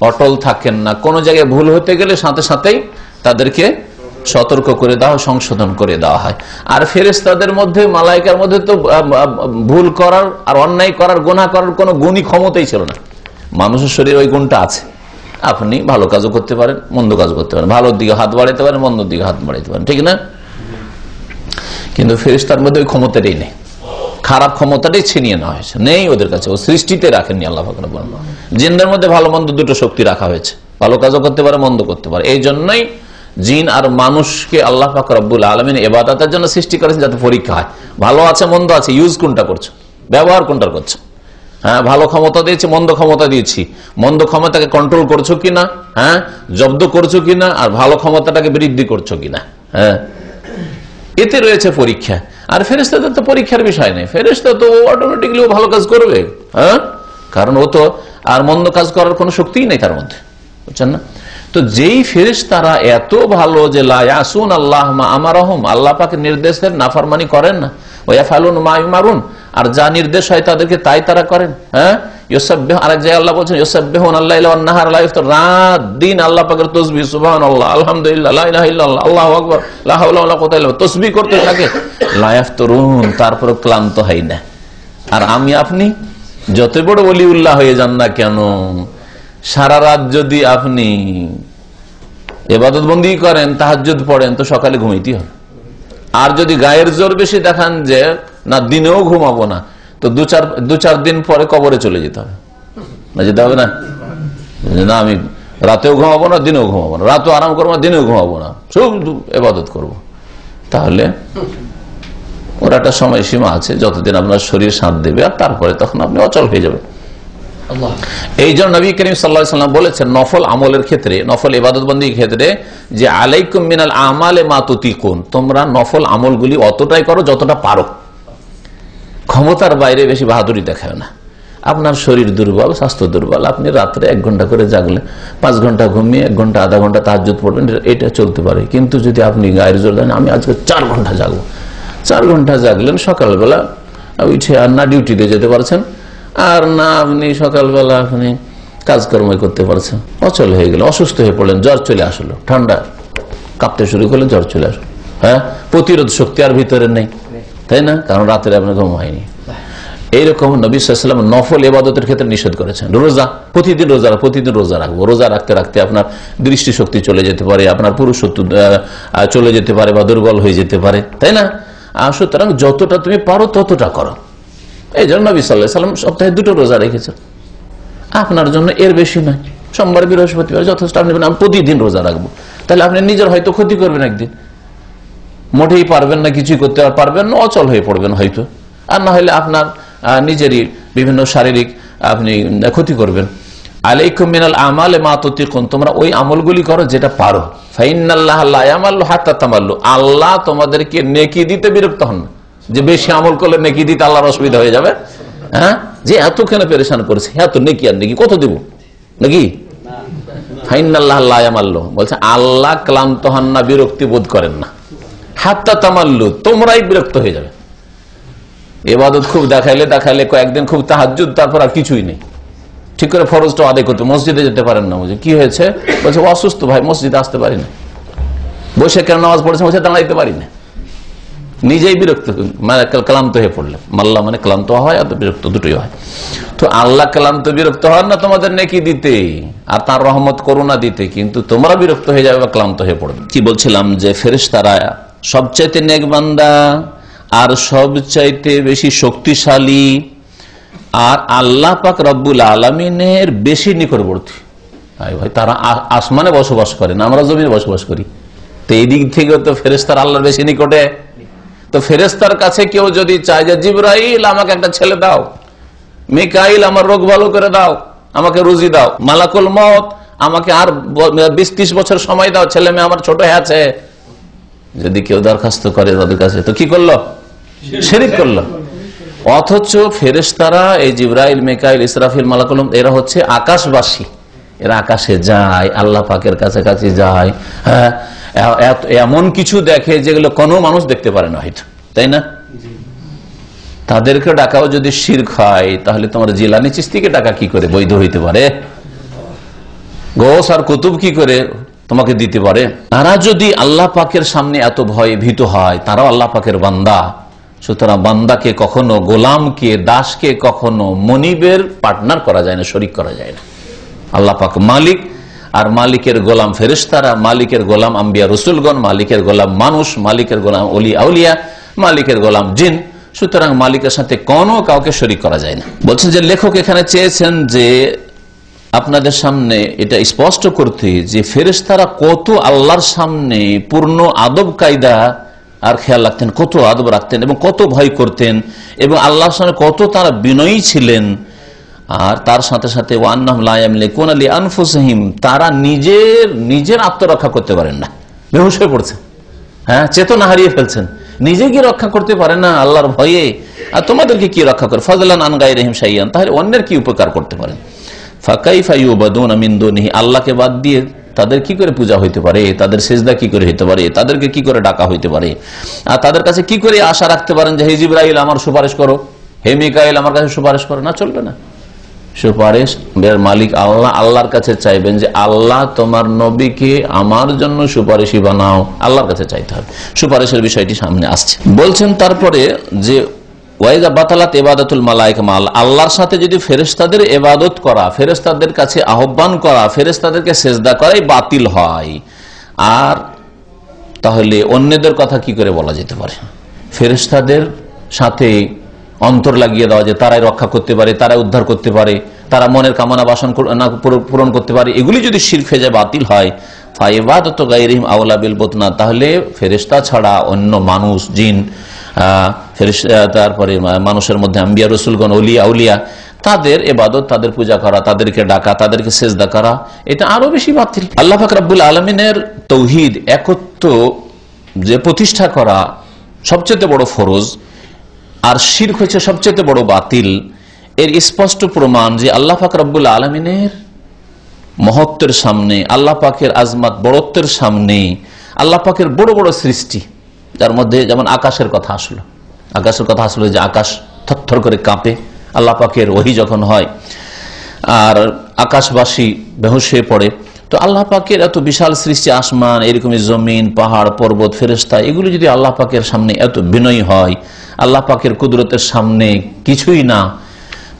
অটল থাকেন না। কোনো জায়গায় ভুল হতে গেলে সাথে সাথেই তাদেরকে সতর্ক করে দেওয়া, সংশোধন করে দেওয়া হয়। আর ফেরেশতাদের মধ্যে, মালাইকার মধ্যে তো ভুল করার আর অন্যায় করার, গুনাহ করার কোনো গুণই ক্ষমতাই ছিল না। মানুষের শরীরে ওই গুণটা আছে। আপনি ভালো কাজও করতে পারেন, মন্দ কাজ করতে পারেন, ভালোর দিকে হাত বাড়াইতে পারেন, মন্দর দিকে হাত বাড়াইতে পারেন, ঠিক না? কিন্তু ফেরেশতার মধ্যে ওই ক্ষমতাটাই নেই, খারাপ ক্ষমতাটাই ছিনিয়ে নেওয়া হয়েছে, নেই ওদের কাছে, ও সৃষ্টিতে রাখেননি আল্লাহ পাক রব্বুল আলামিন। জিনদের মধ্যে ভালো মন্দ দুটো শক্তি রাখা হয়েছে, ভালো কাজও করতে পারে, মন্দ করতে পারে। এই জন্যই জিন আর মানুষকে আল্লাহ পাক রব্বুল আলামিন ইবাদতের জন্য সৃষ্টি করেছেন, যাতে পরীক্ষা হয়, ভালো আছে মন্দ আছে, ইউজ কোনটা করছো, ব্যবহার কোনটা করছো। হ্যাঁ, ভালো ক্ষমতা দিয়েছি, মন্দ ক্ষমতা দিয়েছি, মন্দ ক্ষমতাকে কন্ট্রোল করছো কিনা, হ্যাঁ, জব্দ করছো কিনা, আর ভালো ক্ষমতাটাকে বৃদ্ধি করছো কিনা। হ্যাঁ, এতে রয়েছে পরীক্ষা। আর ফেরেশতাদের তো পরীক্ষার বিষয় নেই, ফেরেশতা তো অটোমেটিকলি ও ভালো কাজ করবে। হ্যাঁ, কারণ ও তো আর মন্দ কাজ করার কোনো শক্তিই নেই তার মধ্যে, বুঝছেন না? তো যেই ফেরেশতারা এত ভালো যে লা ইয়াসুন আল্লাহ মা আমারহুম, আল্লাহ পাকের নির্দেশের নাফরমানি করেন না, ওয়া ইয়াফালুন মা ইউমারুন, আর যা নির্দেশ হয় তাদেরকে তাই তারা করেন। হ্যাঁ, ইউসাব্বিহু, আরেক জায়গায় আল্লাহ বলেছেন ইউসাব্বিহুনা আল-লাইলা ওয়ান-নাহারা লা ইফতার, রাত দিন আল্লাহ পাকের তাসবিহ, সুবহানাল্লাহ, আলহামদুলিল্লাহ, লা ইলাহা ইল্লাল্লাহ, আল্লাহু আকবার, লা হাওলা ওয়ালা কুওয়াতা ইল্লা বিল্লাহ, তাসবিহ করতে থাকে, লা ইফতারুন, তারপর ক্লান্ত হয় না। আর আমি আপনি যত বড় ওলিউল্লাহ হয়ে যান না কেন, সারা রাত যদি আপনি ইবাদত বন্দি করেন, তাহাজ্জুদ পড়েন, তো সকালে ঘুমাইতেই হবে। আর যদি গায়ের জোর বেশি দেখান যে না দিনেও ঘুমাবো না, তো দু চার দিন পরে কবরে চলে যেতে হবে, না যেতে হবে না? না, আমি রাতেও ঘুমাবো না, দিনেও ঘুমাবো না, রাতেও আরাম করবো না, দিনেও ঘুমাবো না, সব ইবাদত করবো। তাহলে ওর একটা সময়সীমা আছে, যতদিন আপনার শরীর সাথ দেবে, আর তারপরে তখন আপনি অচল হয়ে যাবেন। এই জন্য নবী করিম সাল্লাল্লাহু আলাইহি ওয়াসাল্লাম বলেছেন নফল আমলের ক্ষেত্রে, নফল ইবাদতবন্দির ক্ষেত্রে, যে আলাইকুম মিনাল আমালে মা তুতিকুন, তোমরা নফল আমলগুলি অতটাই করো যতটা পারো, ক্ষমতার বাইরে বেশি বাহাদুরি দেখাবে না। আপনার শরীর দুর্বল, স্বাস্থ্য দুর্বল, আপনি রাত্রে 1 ঘন্টা করে জাগলে, 5 ঘন্টা ঘুমিয়ে 1 ঘন্টা আধা ঘন্টা তাহাজ্জুদ পড়বেন, এটা চলতে পারে। কিন্তু যদি আপনি গায়ের জোর দেন, আমি আজকে 4 ঘন্টা জাগবো, 4 ঘন্টা জাগলেন, সকালবেলা উঠে আর না ডিউটিতে যেতে পারছেন, আর না আপনি সকালবেলা আপনি কাজকর্ম করতে পারছেন, অচল হয়ে গেল, অসুস্থ হয়ে পড়লেন, জ্বর চলে আসলো, ঠান্ডা কাঁপতে শুরু করলেন, জ্বর চলে আসলো। হ্যাঁ, প্রতিরোধ শক্তি আর ভিতরে নেই, তাই না? কারণ রাতের আপনার ঘুম হয়নি। এইরকম নবী সাল্লাল্লাহু আলাইহি ওয়াসাল্লাম নফল ইবাদতের ক্ষেত্রে নিষেধ করেছেন। রোজা, প্রতিদিন রোজা রাখবো, রোজা রাখতে রাখতে আপনার দৃষ্টিশক্তি চলে যেতে পারে, আপনার পুরুষত্ব চলে যেতে পারে, বা দুর্বল হয়ে যেতে পারে, তাই না? সুতরাং যতটা তুমি পারো ততটা করো। এই জন্য নবী সাল্লাল্লাহু আলাইহি ওয়াসাল্লাম সপ্তাহে 2টো রোজা রেখেছেন। আপনার জন্য এর বেশি নয়, সোমবার বৃহস্পতিবার যথেষ্ট। আপনি আমি প্রতিদিন রোজা রাখবো, তাহলে আপনি নিজের হয়তো ক্ষতি করবেন, একদিন মোটেই পারবেন না, কিছুই করতে পারবেন না, অচল হয়ে পড়বেন হয়তো, আর না হলে আপনার নিজেরই বিভিন্ন শারীরিক আপনি ক্ষতি করবেন। আলাইকুম মিনাল আমালে মা তুতিকুন, তোমরা ওই আমলগুলি করো যেটা পারো। ফাইনাল্লাহ লা ইয়ামাল্লু হাত্তা তামাল্লু, আল্লাহ তোমাদেরকে নেকি দিতে বিরক্ত হন না, যে বেশি আমল করলে নেকি দিতে আল্লাহর অসুবিধা হয়ে যাবে। হ্যাঁ, যে এতখানে পেরেশান করেছে, এত নেকি আর নেকি কত দেব নাকি? ফাইনাল্লাহ লা ইয়ামাল্লু বলছে আল্লাহ ক্লান্ত হন না, বিরক্তি বোধ করেন না। হাত্তা তামাল্লু, তোমরাই বিরক্ত হয়ে যাবে। ইবাদত খুব দেখাইলে কয়েকদিন খুব তাহাজ্জুদ, তারপর আর কিছুই নেই, ঠিক করে ফরজটা আদায় করতে মসজিদে যেতে পারেন না। বুঝে কি হয়েছে? বলছে অসুস্থ ভাই, মসজিদে আসতে পারি না। বসে কেন নামাজ পড়েছে? বসে দাঁড়াইতে পারি না। নিজেই বিরক্ত, মানে ক্লান্ত হয়ে পড়লে, মাল্লা মানে ক্লান্ত হয় আর বিরক্ত, দুটোই হয়। তো আল্লাহ ক্লান্ত বিরক্ত হন না তোমাদের নেকি দিতে আর তার রহমত করুণা দিতে, কিন্তু তোমরা বিরক্ত হয়ে যাবে বা ক্লান্ত হয়ে পড়বে। কি বলছিলাম, যে ফেরেশতারা সবচাইতে নেক বান্দা আর সবচাইতে বেশি শক্তিশালী, আর আল্লাহ পাক রব্বুল আলামিনের বেশি নিকটবর্তী। ভাই তারা আসমানে বসবাস করেন, আমরা জমিনে বসবাস করি, তো এই দিক থেকে তো ফেরেশতারা আল্লাহর বেশি নিকটে তো ফেরেশতার কাছে কেউ যদি চায় যে জিবরাইল আমাকে একটা ছেলে দাও, মিকাইল আমার রোগ ভালো করে দাও, আমাকে রুজি দাও, মালাকুল মউত আমাকে আর 20-30 বছর সময় দাও, ছেলে মেয়ে আমার ছোট আছে, যদি কেউ দরখাস্ত করে তাদের কাছে, তো কি করলো? শিরক করলো। অথচ ফেরেশতারা এই জিবরাইল, মিকাইল, ইসরাফিল, মালাকুল মউত এরা হচ্ছে আকাশবাসী, এরা আকাশে যায়, আল্লাহ পাকের কাছাকাছি যায়, হ্যাঁ, এমন কিছু দেখে যেগুলো কোনো মানুষ দেখতে পারে না হয়তো, তাই না? তাদেরকে ডাকাও যদি শিরক হয়, তাহলে তোমার জিলানী চিশতিকে ডাকা কি করে বৈধ হইতে পারে? গৌস আর কুতুব কি করে তোমাকে দিতে পারে? তারা যদি আল্লাহ পাকের সামনে এত ভয় ভীত হয়, তারাও আল্লাহ পাকের বান্দা, সুতরাং বান্দাকে কখনো, গোলামকে, দাসকে কখনো মনিবের পার্টনার করা যায় না, শরিক করা যায় না। আল্লাহ পাক মালিক, আর মালিকের গোলাম ফেরেশতারা, মালিকের গোলাম আম্বিয়া রসুলগণ, মালিকের গোলাম মানুষ, মালিকের গোলাম ওলি আউলিয়া, মালিকের গোলাম জিন। সুতরাং মালিকের সাথে কোনো কাউকে শরিক করা যায় না। বলছেন যে লেখক এখানে চেয়েছেন যে আপনাদের সামনে এটা স্পষ্ট করতে যে ফেরেশতারা কত আল্লাহর সামনে পূর্ণ আদব কায়দা আর খেয়াল রাখতেন, কত আদব রাখতেন এবং কত ভয় করতেন, এবং আল্লাহর সামনে কত তারা বিনয়ী ছিলেন। আর তার সাথে সাথে ওয়ান্নাহুম লা ইয়ামলিকুনা লিআনফুসিহিম, তারা নিজের আত্মরক্ষা করতে পারেন না, বেহুশ হয়ে পড়ছেন, হ্যাঁ, চেতনা হারিয়ে ফেলছেন, নিজে কি রক্ষা করতে পারে না আল্লাহর ভয়ে, আর তোমাদেরকে কি রক্ষা করে? ফাজলান আন গায়রিহিম শাইয়ান, তাহলে অন্যের কি উপকার করতে পারেন? ফাকাইফা ইউবাদুনা মিন দুনিহি, আল্লাহকে বাদ দিয়ে তাদের কি করে পূজা হইতে পারে, তাদের সিজদা কি করে হইতে পারে, তাদেরকে কি করে ডাকা হইতে পারে, আর তাদের কাছে কি করে আশা রাখতে পারেন যে হে জিবরাইল আমার সুপারিশ করো, হে মিকাইল আমার কাছে সুপারিশ করো? না, চলবে না। সুপারিশ মালিক আল্লাহ, আল্লাহর কাছে চাইবেন যে আল্লাহ তোমার নবীকে আমার জন্য সুপারিশই বানাও, আল্লাহর কাছে চাইতে হবে। সুপারিশের বিষয়টি সামনে আসছে। বলছেন তারপরে যে ওয়াইজা বাতালাত ইবাদাতুল মালায়েকা মা আল্লাহ, আল্লাহর সাথে যদি ফেরেশতাদের ইবাদত করা, ফেরেশতাদের কাছে আহ্বান করা, ফেরেশতাদেরকে সেজদা করাই বাতিল হয়, আর তাহলে অন্যদের কথা কি করে বলা যেতে পারে? ফেরেশতাদের সাথে অন্তর লাগিয়ে দেওয়া যে তারাই রক্ষা করতে পারে, তারাই উদ্ধার করতে পারে, তারা মনের কামনা বাসনা পূরণ করতে পারে, এগুলি যদি শিরক হয়ে যায়, বাতিল হয়, ফাইবাদাতু গায়রিহিম আওলা বিল বুতনা, তাহলে ফেরেশতা ছাড়া অন্য মানুষ, জিন, তারপরে মানুষের মধ্যে আম্বিয়া রসুলগণ, ওলি আউলিয়া, তাদের ইবাদত, তাদের পূজা করা, তাদেরকে ডাকা, তাদেরকে সেজদা করা, এটা আরো বেশি বাতিল। আল্লাহ পাক রব্বুল আলামিনের তৌহিদ, একত্ব যে প্রতিষ্ঠা করা সবচেয়ে বড় ফরজ, আর শিরক হচ্ছে সবচেয়ে বড় বাতিল। এর স্পষ্ট প্রমাণ যে আল্লাহ পাক রব্বুল আলামিনের মহত্বের সামনে, আল্লাহ পাকের আজমাত বড়ত্বের সামনে, আল্লাহ পাকের বড় বড় সৃষ্টি, যার মধ্যে যেমন আকাশের কথা আসলো, যে আকাশ থরথর করে কাঁপে আল্লাহ পাকের ওহী যখন হয়, আর আকাশবাসী বেহুশ হয়ে পড়ে। তো আল্লাহ পাকের এত বিশাল সৃষ্টি, আসমান, এরকমই জমিন, পাহাড়, পর্বত, ফেরেশতা, এগুলো যদি আল্লাহ পাকের সামনে এত বিনয়ী হয়, আল্লাহ পাকের কুদরতের সামনে কিছুই না,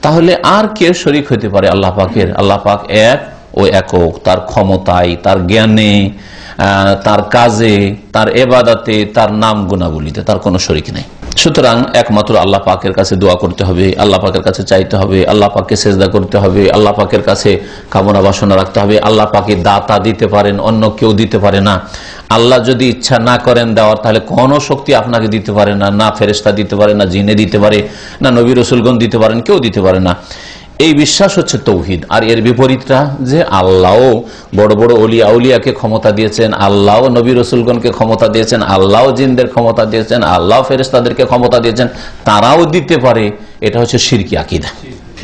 তাহলে আর কে শরীক হতে পারে আল্লাহ পাকের? আল্লাহ পাক এক ও একক, তার ক্ষমতায়, তার জ্ঞানে, তার কাজে, তার ইবাদতে, তার নাম গুণাবলীতে তার কোনো শরীক নেই। সুতরাং একমাত্র আল্লাহ পাকের কাছে দোয়া করতে হবে, আল্লাহ পাকের কাছে চাইতে হবে, আল্লাহ পাককে সেজদা করতে হবে, আল্লাহ পাকের কাছে কামনা বাসনা রাখতে হবে। আল্লাহ পাকে দাতা দিতে পারেন, অন্য কেউ দিতে পারে না। আল্লাহ যদি ইচ্ছা না করেন দেওয়ার, তাহলে কোনো শক্তি আপনাকে দিতে পারে না, না ফেরেশতা দিতে পারে, না জিনে দিতে পারে, না নবী রাসূলগণ দিতে পারেন, কেউ দিতে পারে না। এই বিশ্বাস হচ্ছে তৌহিদ। আর এর বিপরীতটা যে আল্লাহ বড় বড় ওলি আউলিয়াকে ক্ষমতা দিয়েছেন, আল্লাহ নবী রাসূলগণকে ক্ষমতা দিয়েছেন, আল্লাহ জিনদের ক্ষমতা দিয়েছেন, আল্লাহ ফেরেশতাদেরকে ক্ষমতা দিয়েছেন, তারাও দিতে পারে, এটা হচ্ছে শিরকি আকীদা,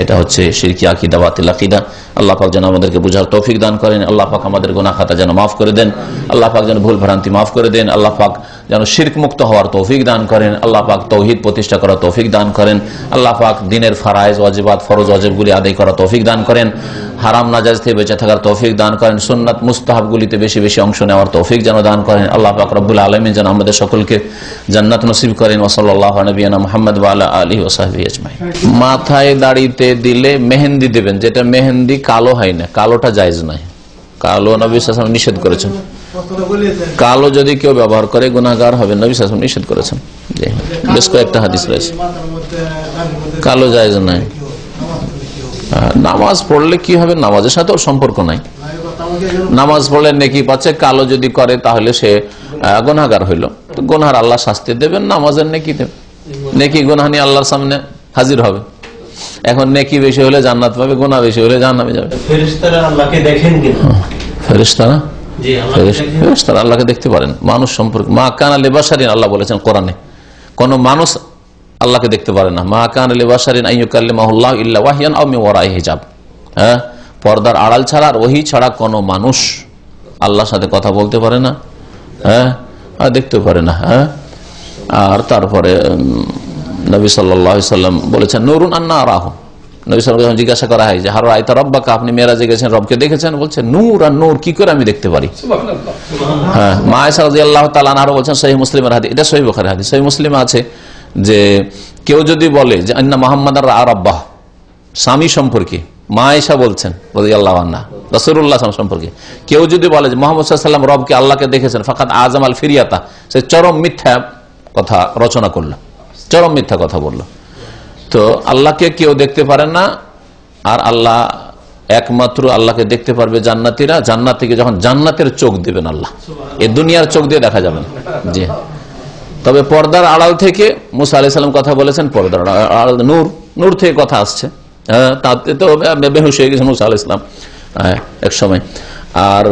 এটা হচ্ছে শিরকি আকীদা, বাতিল আকীদা। আল্লাহ পাক যেন আমাদেরকে বুঝার তৌফিক দান করেন, আল্লাহ পাক আমাদের গুনাহ খাতা যেন মাফ করে দেন, আল্লাহ পাক যেন ভুল ভ্রান্তি মাফ করে দেন, আল্লাহ পাক যেন শিরক মুক্ত হওয়ার তৌফিক দান করেন, আল্লাহ পাক তৌহিদ প্রতিষ্ঠা করার তৌফিক দান করেন, আল্লাহ পাক দ্বীনের ফরায়েজ ওয়াজিবাত, ফরজ ওয়াজিবগুলি আদায় করার তৌফিক দান করেন, হারাম নাজায়েজ থেকে বেঁচে থাকার তৌফিক দান করেন, সুন্নাত মুস্তাহাবগুলিতে বেশি বেশি অংশ নেওয়ার তৌফিক যেন দান করেন। আল্লাহ পাক রব্বুল আলামিন যেন আমাদের সকলকে জান্নাত নসিব করেন। ওয়া সাল্লাল্লাহু আলা নবিয়িনা মুহাম্মদ ওয়া আলা আলিহি ওয়া সাহবিহি আজমাইন। মাথায় দাড়িতে দিলে মেহেন্দি দেবেন, যেটা মেহেন্দি কালো হয় না, কালোটা জায়েজ নয়, কালো নবী সাল্লাল্লাহু আলাইহি ওয়াসাল্লাম নিষেধ করেছেন। কালো যদি কেউ ব্যবহার করে গুনাহগার হবেন, নবী সাল্লাল্লাহু আলাইহি ওয়াসাল্লাম নিষেধ করেছেন। জি, বেশ কয়েকটা হাদিস রয়েছে। কালো জায়েজ নয়। নামাজ পড়লে কি হবে, নামাজের সাথে ওর সম্পর্ক নাই। নামাজ পড়লে নেকি পাচ্ছে, কালো যদি করে তাহলে সে গুনাহগার হইল। তো গুনাহর আল্লাহ শাস্তি দেবেন, নামাজের নেকি দেবেন। নেকি গুনাহ নিয়ে আল্লাহর সামনে হাজির হবে। এখন নেকি বেশি হলে জান্নাত পাবে, গুনাহ বেশি হলে জাহান্নামে যাবে। ফেরেশতারা আল্লাহকে দেখেন কিনা? ফেরেশতারা ফেরেশতারা আল্লাহকে দেখতে পারেন। মানুষ সম্পর্কে মা কানা লিবাশারিন আল্লাহ বলেছেন কোরআনে, কোন মানুষ আল্লাহকে দেখতে পারে না। মা কানা লিবাশারিন আইয়ুকাল্লিমাহুল্লাহু ইল্লা ওয়াহইয়ান আও মিন ওয়ারাই হিজাব। হ্যাঁ, পর্দার আড়াল ছাড়া আর ওহী ছাড়া কোন মানুষ আল্লাহর সাথে কথা বলতে পারে না, হ্যাঁ, আর দেখতে পারে না। হ্যাঁ, আর তারপরে নবী সাল্লাল্লাহু আলাইহি সাল্লাম বলেছেন নূরুন আন্না আরাহু। নবী সাল্লাল্লাহু আলাইহি ওয়াসাল্লাম জিজ্ঞাসা করা হয় যে হার রাআইতা রাব্বাকা, আপনি মেরাজে গেছেন, রবকে দেখেছেন? বলছে নূর। আর নূর কি করে আমি দেখতে পারি? হ্যাঁ, মা আয়েশা রাদিয়াল্লাহু তাআলা আনহা বলেছেন সহিহ মুসলিমের হাদিস, এটা সহিহ বুখারীর হাদিস, সহিহ মুসলিমে আছে যে কেউ যদি বলে যে আন্না মুহাম্মাদার রাআ রাব্বাহ, স্বামী সম্পর্কে মা আয়েশা বলছেন রাদিয়াল্লাহু আনহা, রাসূলুল্লাহ সাল্লাল্লাহু আলাইহি ওয়াসাল্লাম সম্পর্কে কেউ যদি বলে যে মুহাম্মদ সাল্লাল্লাহু আলাইহি ওয়াসাল্লাম রবকে আল্লাহকে দেখেছেন, ফাকাদ আযাম আল ফিরিয়াতা, সে চরম মিথ্যা কথা রচনা করলো, চরম মিথ্যা কথা বললো। তো আল্লাহকে কেউ দেখতে পারে না, আর আল্লাহ একমাত্র আল্লাহকে দেখতে পারবে জান্নাতীরা। জান্নাত থেকে যখন জান্নাতের চোখ দিবেন আল্লাহ, এই দুনিয়ার চোখ দিয়ে দেখা যাবে না। জি, তবে পর্দার আড়াল থেকে মুসা আলাইহিস সালাম কথা বলেছেন, পর্দার আড়াল নূর, নূর থেকে কথা আসছে। তাতে তো বেহুশ হয়ে গেছে মুসা আলাইহিস সালাম এক সময়। আর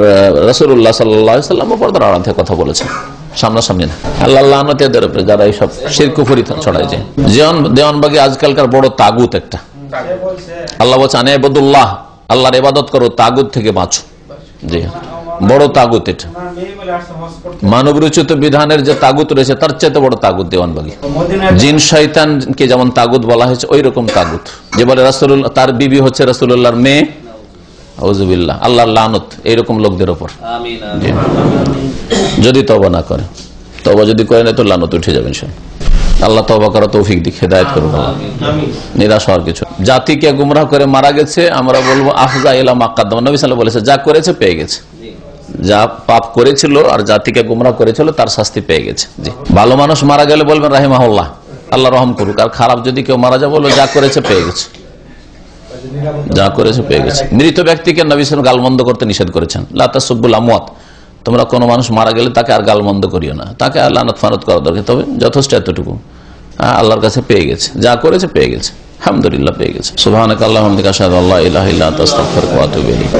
রাসূলুল্লাহ সাল্লাল্লাহু আলাইহি ওয়াসাল্লাম পর্দার আড়াল থেকে কথা বলেছেন, সামনাসামনি না। আল্লাহ লানত এদের উপরে যারা এইসব শিরক কুফরি ছড়ায় যায়। দেওয়ানবাগি আজকালকার বড় তাগুত একটা। আল্লাহ বলছে আনে ইবাদুল্লাহ, আল্লাহর ইবাদত করো, তাগুত থেকে বাঁচো। জি, বড় তাগুত এটা। মানব রচিত বিধানের যে তাগুত রয়েছে তার চাইতে বড় তাগুত দেওয়ানবাগি। জিন শয়তানকে যেমন তাগুত বলা হয়েছে, ওই রকম তাগুত। যে বলে রাসূলুল্লাহ, তার বিবি হচ্ছে রাসূলুল্লাহর মেয়ে, আউযুবিল্লাহ, আল্লাহর লানত এইরকম লোকদের উপর। যদি তওবা না করে, তওবা যদি করে না তো লানত উঠে যাবে ইনশাআল্লাহ। আল্লাহ তওবা করার তৌফিক দিক, হেদায়েত করুন। নিরাশ হওয়ার কিছু। জাতিকে গুমরাহ করে মারা গেছে, আমরা বলবো আফজা ইলা মা কাদ্দাম। নবী সাল্লাল্লাহু আলাইহি ওয়াসাল্লাম বলেছে যা করেছে পেয়ে গেছে, যা পাপ করেছিল আর জাতিকে গুমরাহ করেছিল তার শাস্তি পেয়ে গেছে। জি, ভালো মানুষ মারা গেলে বলবেন রাহিমাহুল্লাহ, আল্লাহ রহম করুক। আর খারাপ যদি কেউ মারা যায় বলবে যা করেছে পেয়ে গেছে, যা করেছে পেয়ে গেছে। মৃত ব্যক্তিকে নবী সাল্লাল্লাহু আলাইহি ওয়াসাল্লাম গালমন্দ করতে নিষেধ করেছেন। লা তাসুব্বুল আমওয়াত, তোমরা কোনো মানুষ মারা গেলে তাকে আর গালমন্দ করিও না, তাকে আর লানত ফানত করা দরকার। তবে যথেষ্ট এতটুকু, আল্লাহর কাছে পেয়ে গেছে, যা করেছে পেয়ে গেছে, আলহামদুলিল্লাহ পেয়ে গেছে। সুবহানাকা আল্লাহুম্মা ওয়া বিহামদিকা আশহাদু আল্লা ইলাহা ইল্লা আনতা আস্তাগফিরুকা ওয়া আতুবু ইলাইক।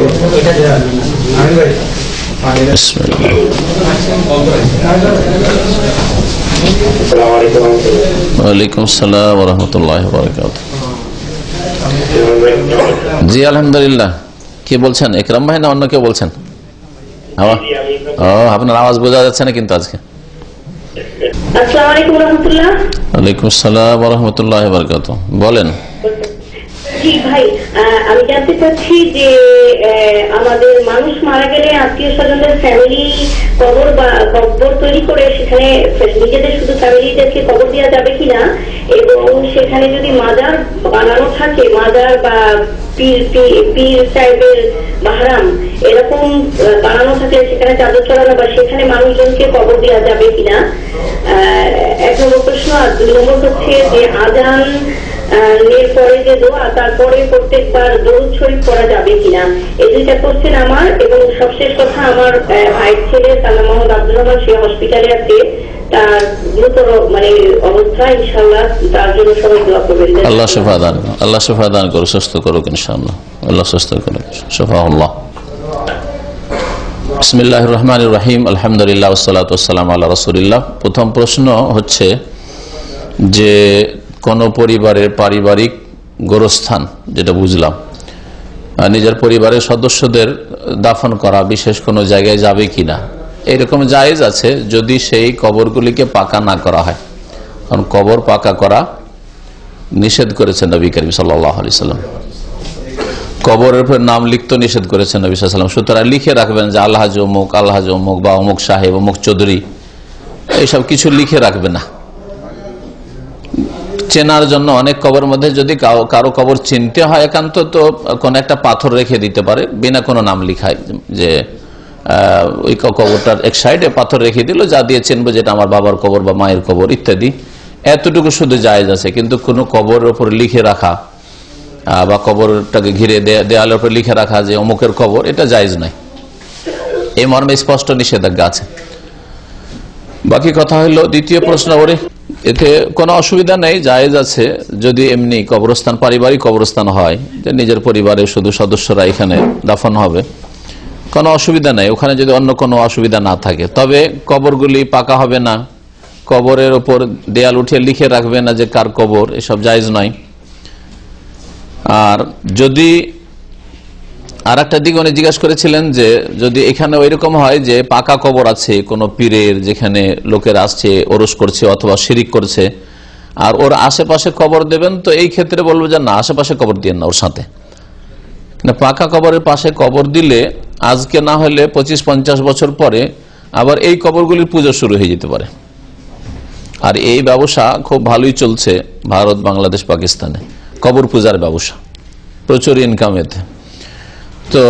বিসমিল্লাহ। ওয়া আলাইকুম আসসালাম ওয়া রাহমাতুল্লাহি ওয়া বারাকাতুহু। জি আলহামদুলিল্লাহ। কি বলছেন, একরাম ভাই না অন্য কেউ বলছেন? আপনার আওয়াজ বোঝা যাচ্ছে না কিন্তু আজকে। আসসালামু আলাইকুম রাহমাতুল্লাহ। ওয়ালাইকুম আসসালাম ওয়া রাহমাতুল্লাহি ওয়া বারাকাতুহু। বলেন। জি ভাই, আমি জানতে চাচ্ছি যে আমাদের মানুষ মারা গেলে আত্মীয় স্বজনদের ফ্যামিলি কবর বা কবর তৈরি করে সেখানে নিজেদের শুধু ফ্যামিলিদেরকে কবর দেওয়া যাবে কিনা, এবং সেখানে যদি মাজার বানানো থাকে, মাজার বা পীর সাহেবের মাহরাম এরকম বানানো থাকে, সেখানে চাদর চড়ানো বা সেখানে মানুষজনকে কবর দেওয়া যাবে কিনা, এক নম্বর প্রশ্ন। আর দুই নম্বর হচ্ছে যে আজান এর পরে যে দোয়া, তারপরে প্রত্যেকবার দরুদ শরীফ পড়া যাবে কিনা, এই দুইটা কোশ্চেন আমার। এবং সবশেষ কথা, আমার ভাইয়ের ছেলে সালাম মোহাম্মদ আব্দুর রহমান, সে হসপিটালে আছে, তার গুরুতর অবস্থা, ইনশাআল্লাহ তার জন্য সবাই দোয়া করবেন। আল্লাহ শিফা দান, আল্লাহ শিফা দান করুক, সুস্থ করুক ইনশাআল্লাহ, আল্লাহ সুস্থ করুক, শিফাআল্লাহ। বিসমিল্লাহির রহমানির রহিম, আলহামদুলিল্লাহ ওয়াসসালাতু ওয়াসসালামু আলা রাসূলিল্লাহ। প্রথম প্রশ্ন হচ্ছে যে কোন পরিবারের পারিবারিক গোরস্থান, যেটা বুঝলাম, নিজের পরিবারের সদস্যদের দাফন করা বিশেষ কোনো জায়গায় যাবে কিনা, এরকম জায়েজ আছে যদি সেই কবরগুলিকে পাকা না করা হয়। কারণ কবর পাকা করা নিষেধ করেছেন নবী করিম সাল্লাল্লাহু আলাইহি ওয়াসাল্লাম। কবরের উপর নাম লিখতে নিষেধ করেছেন নবী সাল্লাল্লাহু আলাইহি ওয়াসাল্লাম। সুতরাং লিখে রাখবেন যে আলহাজ অমুক, আলহাজ অমুক বা অমুক সাহেব, অমুক চৌধুরী, এইসব কিছু লিখে রাখবে না। চেনার জন্য অনেক কবর মধ্যে যদি কারো কবর চিনতে হয় একান্ত, তো কোন একটা পাথর রেখে দিতে পারে বিনা কোনো নাম লিখায়, যে ওই কবরটার এক সাইডে পাথর রেখে দিল, যা দিয়ে চিনবো যেটা আমার বাবার কবর বা মায়ের কবর ইত্যাদি, এতটুকু শুধু জায়েজ আছে। কিন্তু কোনো কবরের উপর লিখে রাখা বা কবরটাকে ঘিরে দেয়ালের উপর লিখে রাখা যে অমুকের কবর, এটা জায়েজ নাই। এই মর্মে স্পষ্ট নিষেধাজ্ঞা আছে। বাকি কথা হলো দ্বিতীয় প্রশ্ন, ওরে এতে কোনো অসুবিধা নেই, জায়েজ আছে যদি এমনি কবরস্থান, পারিবারিক কবরস্থান হয়, যে নিজের পরিবারের শুধু সদস্যরা এখানে দাফন হবে, কোনো অসুবিধা নেই, ওখানে যদি অন্য কোনো অসুবিধা না থাকে। তবে কবরগুলি পাকা হবে না, কবরের ওপর দেয়াল উঠিয়ে লিখে রাখবে না যে কার কবর, এসব জায়েজ নয়। আর যদি আর একটা দিক উনি জিজ্ঞাসা করেছিলেন যে যদি এখানে ওইরকম হয় যে পাকা কবর আছে কোনো পীরের, যেখানে লোকের আসছে ওরস করছে অথবা শিরিক করছে, আর ওর আশেপাশে কবর দেবেন, তো এই ক্ষেত্রে বলবো যে না, আশেপাশে কবর দিয়ে না, ওর সাথে না। পাকা কবরের পাশে কবর দিলে আজকে না হলে 25-50 বছর পরে আবার এই কবরগুলির পুজো শুরু হয়ে যেতে পারে। আর এই ব্যবসা খুব ভালোই চলছে ভারত, বাংলাদেশ, পাকিস্তানে, কবর পূজার ব্যবসা, প্রচুর ইনকাম এতে। তো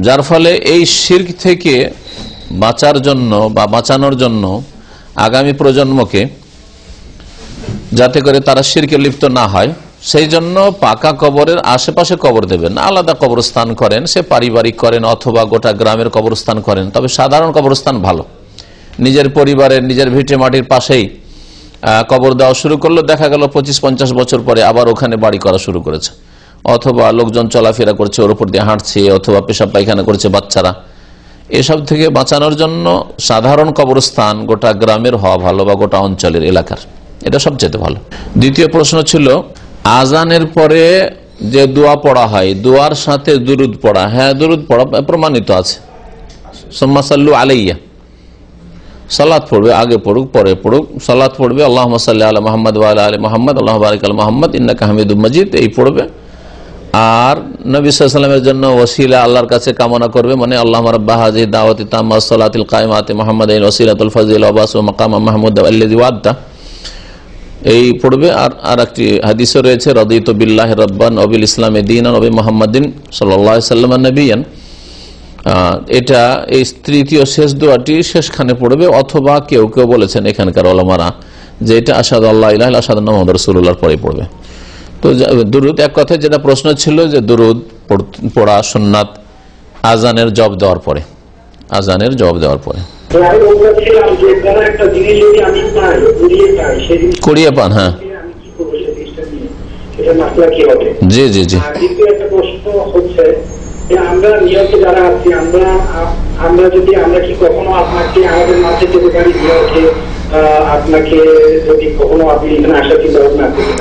যার ফলে এই শিরক থেকে বাঁচার জন্য বা বাঁচানোর জন্য আগামী প্রজন্মকে, যাতে করে তারা শিরকে লিপ্ত না হয়, সেই জন্য পাকা কবরের আশেপাশে কবর দেবেন, আলাদা কবরস্থান করেন, সে পারিবারিক করেন অথবা গোটা গ্রামের কবরস্থান করেন। তবে সাধারণ কবরস্থান ভালো। নিজের পরিবারের, নিজের ভিটে মাটির পাশেই কবর দেওয়া শুরু করলো, দেখা গেল 25-50 বছর পরে আবার ওখানে বাড়ি করা শুরু করেছে, অথবা লোকজন চলাফেরা করছে, ওর উপর দিয়ে হাঁটছে, অথবা পেশাব পায়খানা করছে বাচ্চারা। এসব থেকে বাঁচানোর জন্য সাধারণ কবরস্থান গোটা গ্রামের হওয়া ভালো বা গোটা অঞ্চলের, এলাকার, এটা সবচেয়ে ভালো। দ্বিতীয় প্রশ্ন ছিল আজানের পরে যে দোয়া পড়া হয়, দোয়ার সাথে দুরুদ পড়া। হ্যাঁ, দুরুদ পড়া প্রমাণিত আছে। সুম্মা সাল্লু আলাইয়া, সালাত পড়বে, আগে পড়ুক পরে পড়ুক, সালাত পড়বে, আল্লাহুম্মা সাল্লি আলা মুহাম্মাদ ওয়া আলা আলি মুহাম্মাদ, আল্লাহুম্মা বারিক আলা মুহাম্মাদ ইন্নাকা হামিদুম মাজিদ, এই পড়বে। আর নবী সাল্লাল্লাহু আলাইহি ওয়াসাল্লামের জন্য ওসিলা আল্লাহর কাছে কামনা করবে, মানে আল্লাহুম্মা রাব্বা হাযিহি দাওয়াতি তাম্মা সালাতিল কায়মাতি মুহাম্মাদিন ওসিলাতুল ফাজিলা ওয়া বাসু মাকামা মাহমুদ আল্লাযী ওয়া'আদতা, এই পড়বে। আর একটি হাদিসও রয়েছে, রাদিতু বিল্লাহি রাব্বান ওয়া বিল ইসলামি দীনান ওয়া বি মুহাম্মাদিন সাল্লাল্লাহু আলাইহি ওয়াসাল্লাম নবিয়ান। এটা এই তৃতীয় শেষ দোয়াটি শেষখানে পড়বে, অথবা কেউ কেউ বলেছেন এখানকার ওলামারা যে এটা আশহাদু আল্লা ইলাহা ইল্লাল্লাহ আশহাদু আন্না মুহাম্মাদুর রাসূলুল্লাহর পরে পড়বে। তো দুরুদ, এক কথায় যেটা প্রশ্ন ছিল যে দুরুদ পড়া সুন্নাত আজানের জবাব দেওয়ার পরে, আজানের জবাব দেওয়ার পরে। কুড়িয়ে পান, হ্যাঁ, জি জি জি। আমরা নিয়োগে যারা আছি, আমরা যদি আমরা কি কখনো আপনাকে আমাদের মাঝে যেতে পারি নিয়োগে, আপনাকে যদি কখনো আপনি এখানে আসার চিন্তা ভাবনা করেন,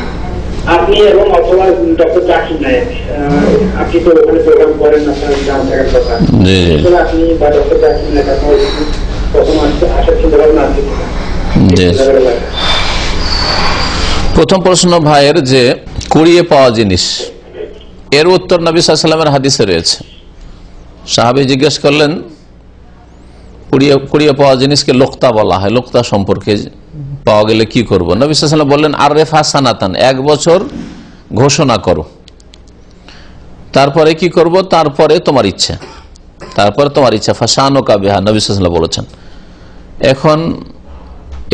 আপনি এবং অথবা ডক্টর জাকির নায়েক, আপনি তো ওখানে প্রোগ্রাম করেন, আপনার জান থাকার কথা, আপনি বা ডক্টর জাকির নায়েক কখনো আসার চিন্তা ভাবনা আছে? প্রথম প্রশ্ন ভাইয়ের যে কুড়িয়ে পাওয়া জিনিস, এর উত্তর নবী সাল্লাল্লাহু আলাইহি ওয়াসাল্লামের হাদিসে রয়েছে। সাহাবী জিজ্ঞেস করলেন কুড়িয়ে পাওয়া জিনিসকে লোকতা বলা হয়, লোকতা সম্পর্কে পাওয়া গেলে কি করব? নবী সাল্লাল্লাহু আলাইহি ওয়াসাল্লাম বললেন আররিফ হাসানাতান, 1 বছর ঘোষণা করো। তারপরে কি করব? তারপরে তোমার ইচ্ছা, তারপরে তোমার ইচ্ছা। ফাশানুকা বিহা, নবী সাল্লাল্লাহু আলাইহি ওয়াসাল্লাম বলেছেন। এখন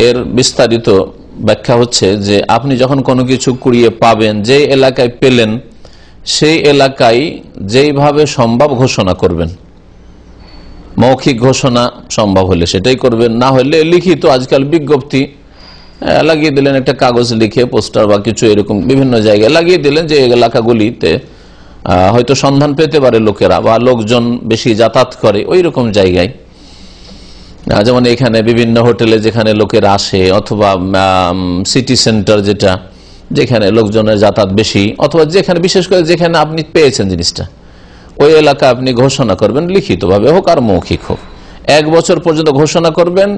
এর বিস্তারিত ব্যাখ্যা হচ্ছে যে আপনি যখন কোনো কিছু কুড়িয়ে পাবেন, যে এলাকায় পেলেন সেই এলাকায় যেইভাবে সম্ভব ঘোষণা করবেন। মৌখিক ঘোষণা সম্ভব হলে সেটাই করবেন, না হলে লিখিত, আজকাল বিজ্ঞপ্তি লাগিয়ে দিলেন, একটা কাগজ লিখে, পোস্টার বা কিছু এরকম বিভিন্ন জায়গায় লাগিয়ে দিলেন যে এলাকাগুলিতে হয়তো সন্ধান পেতে পারে লোকেরা বা লোকজন বেশি যাতায়াত করে ওই রকম জায়গায়। যেমন এখানে বিভিন্ন হোটেলে যেখানে লোকেরা আসে, অথবা সিটি সেন্টার যেটা, যেখানে লোকজনের যাতায়াত বেশি, অথবা যেখানে বিশেষ করে যেখানে আপনি পেয়েছেন জিনিসটা, ওই এলাকা আপনি ঘোষণা করবেন, লিখিতভাবে হোক আর মৌখিক হোক। 1 বছর পর্যন্ত ঘোষণা করবেন,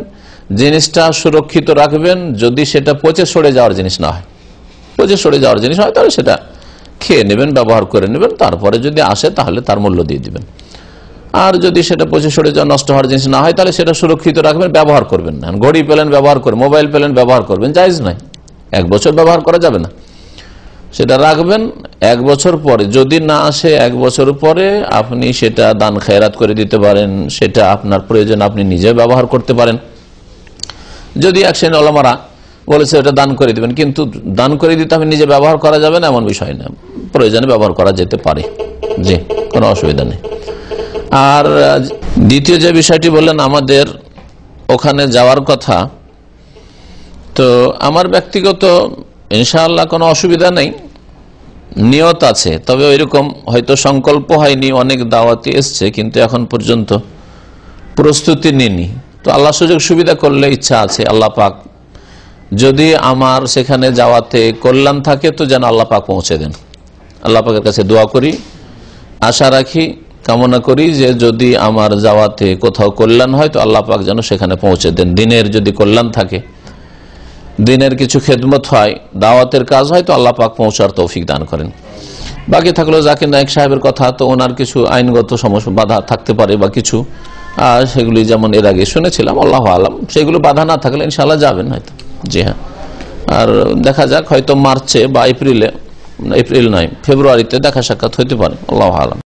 জিনিসটা সুরক্ষিত রাখবেন। যদি সেটা পচে সরে যাওয়ার জিনিস না হয়, পচে সরে যাওয়ার জিনিস হয়, তাহলে সেটা খেয়ে নেবেন, ব্যবহার করে নেবেন, তারপরে যদি আসে তাহলে তার মূল্য দিয়ে দিবেন। আর যদি সেটা পচে সরে যাওয়া, নষ্ট হওয়ার জিনিস না হয়, তাহলে সেটা সুরক্ষিত রাখবেন, ব্যবহার করবেন না। ঘড়ি পেলেন ব্যবহার করবেন, মোবাইল পেলেন ব্যবহার করবেন, জায়েজ নয়। 1 বছর ব্যবহার করা যাবে না, সেটা রাখবেন। 1 বছর পরে যদি না আসে, 1 বছর পরে আপনি সেটা দান খেরাত করে দিতে পারেন, সেটা আপনার প্রয়োজন আপনি নিজে ব্যবহার করতে পারেন। যদি এক শ্রেণীর ওলামারা বলেছে এটা দান করে দিবেন, কিন্তু দান করে দিতে আপনি নিজে ব্যবহার করা যাবে না এমন বিষয় না, প্রয়োজনে ব্যবহার করা যেতে পারে, জি, কোনো অসুবিধা নেই। আর দ্বিতীয় যে বিষয়টি বললেন আমাদের ওখানে যাওয়ার কথা, তো আমার ব্যক্তিগত ইনশাআল্লাহ কোনো অসুবিধা নেই, নিয়ত আছে, তবে ওইরকম হয়তো সংকল্প হয়নি। অনেক দাওয়াতি এসছে কিন্তু এখন পর্যন্ত প্রস্তুতি নিনি। তো আল্লাহ সুযোগ সুবিধা করলে ইচ্ছা আছে, আল্লাহ পাক যদি আমার সেখানে যাওয়াতে কল্যাণ থাকে তো যেন আল্লাহ পাক পৌঁছে দেন। আল্লাহ পাকের কাছে দোয়া করি, আশা রাখি, কামনা করি যে যদি আমার যাওয়াতে কোথাও কল্যাণ হয় তো আল্লাহ পাক যেন সেখানে পৌঁছে দেন। দিনের যদি কল্যাণ থাকে, দিনের কিছু খেদমত হয়, দাওয়াতের কাজ হয় তো আল্লাহ পাক পৌঁছার তৌফিক দান করেন। বাকি থাকলো জাকির নায়েক সাহেবের কথা, তো ওনার কিছু আইনগত সমস্যা বাধা থাকতে পারে বা কিছু, সেগুলি যেমন এর আগে শুনেছিলাম, আল্লাহু আলাম, সেগুলো বাধা না থাকলে ইনশাআল্লাহ যাবেন হয়তো। জি হ্যাঁ, আর দেখা যাক, হয়তো মার্চে বা এপ্রিল নয় ফেব্রুয়ারিতে দেখা সাক্ষাৎ হইতে পারে, আল্লাহু আলাম।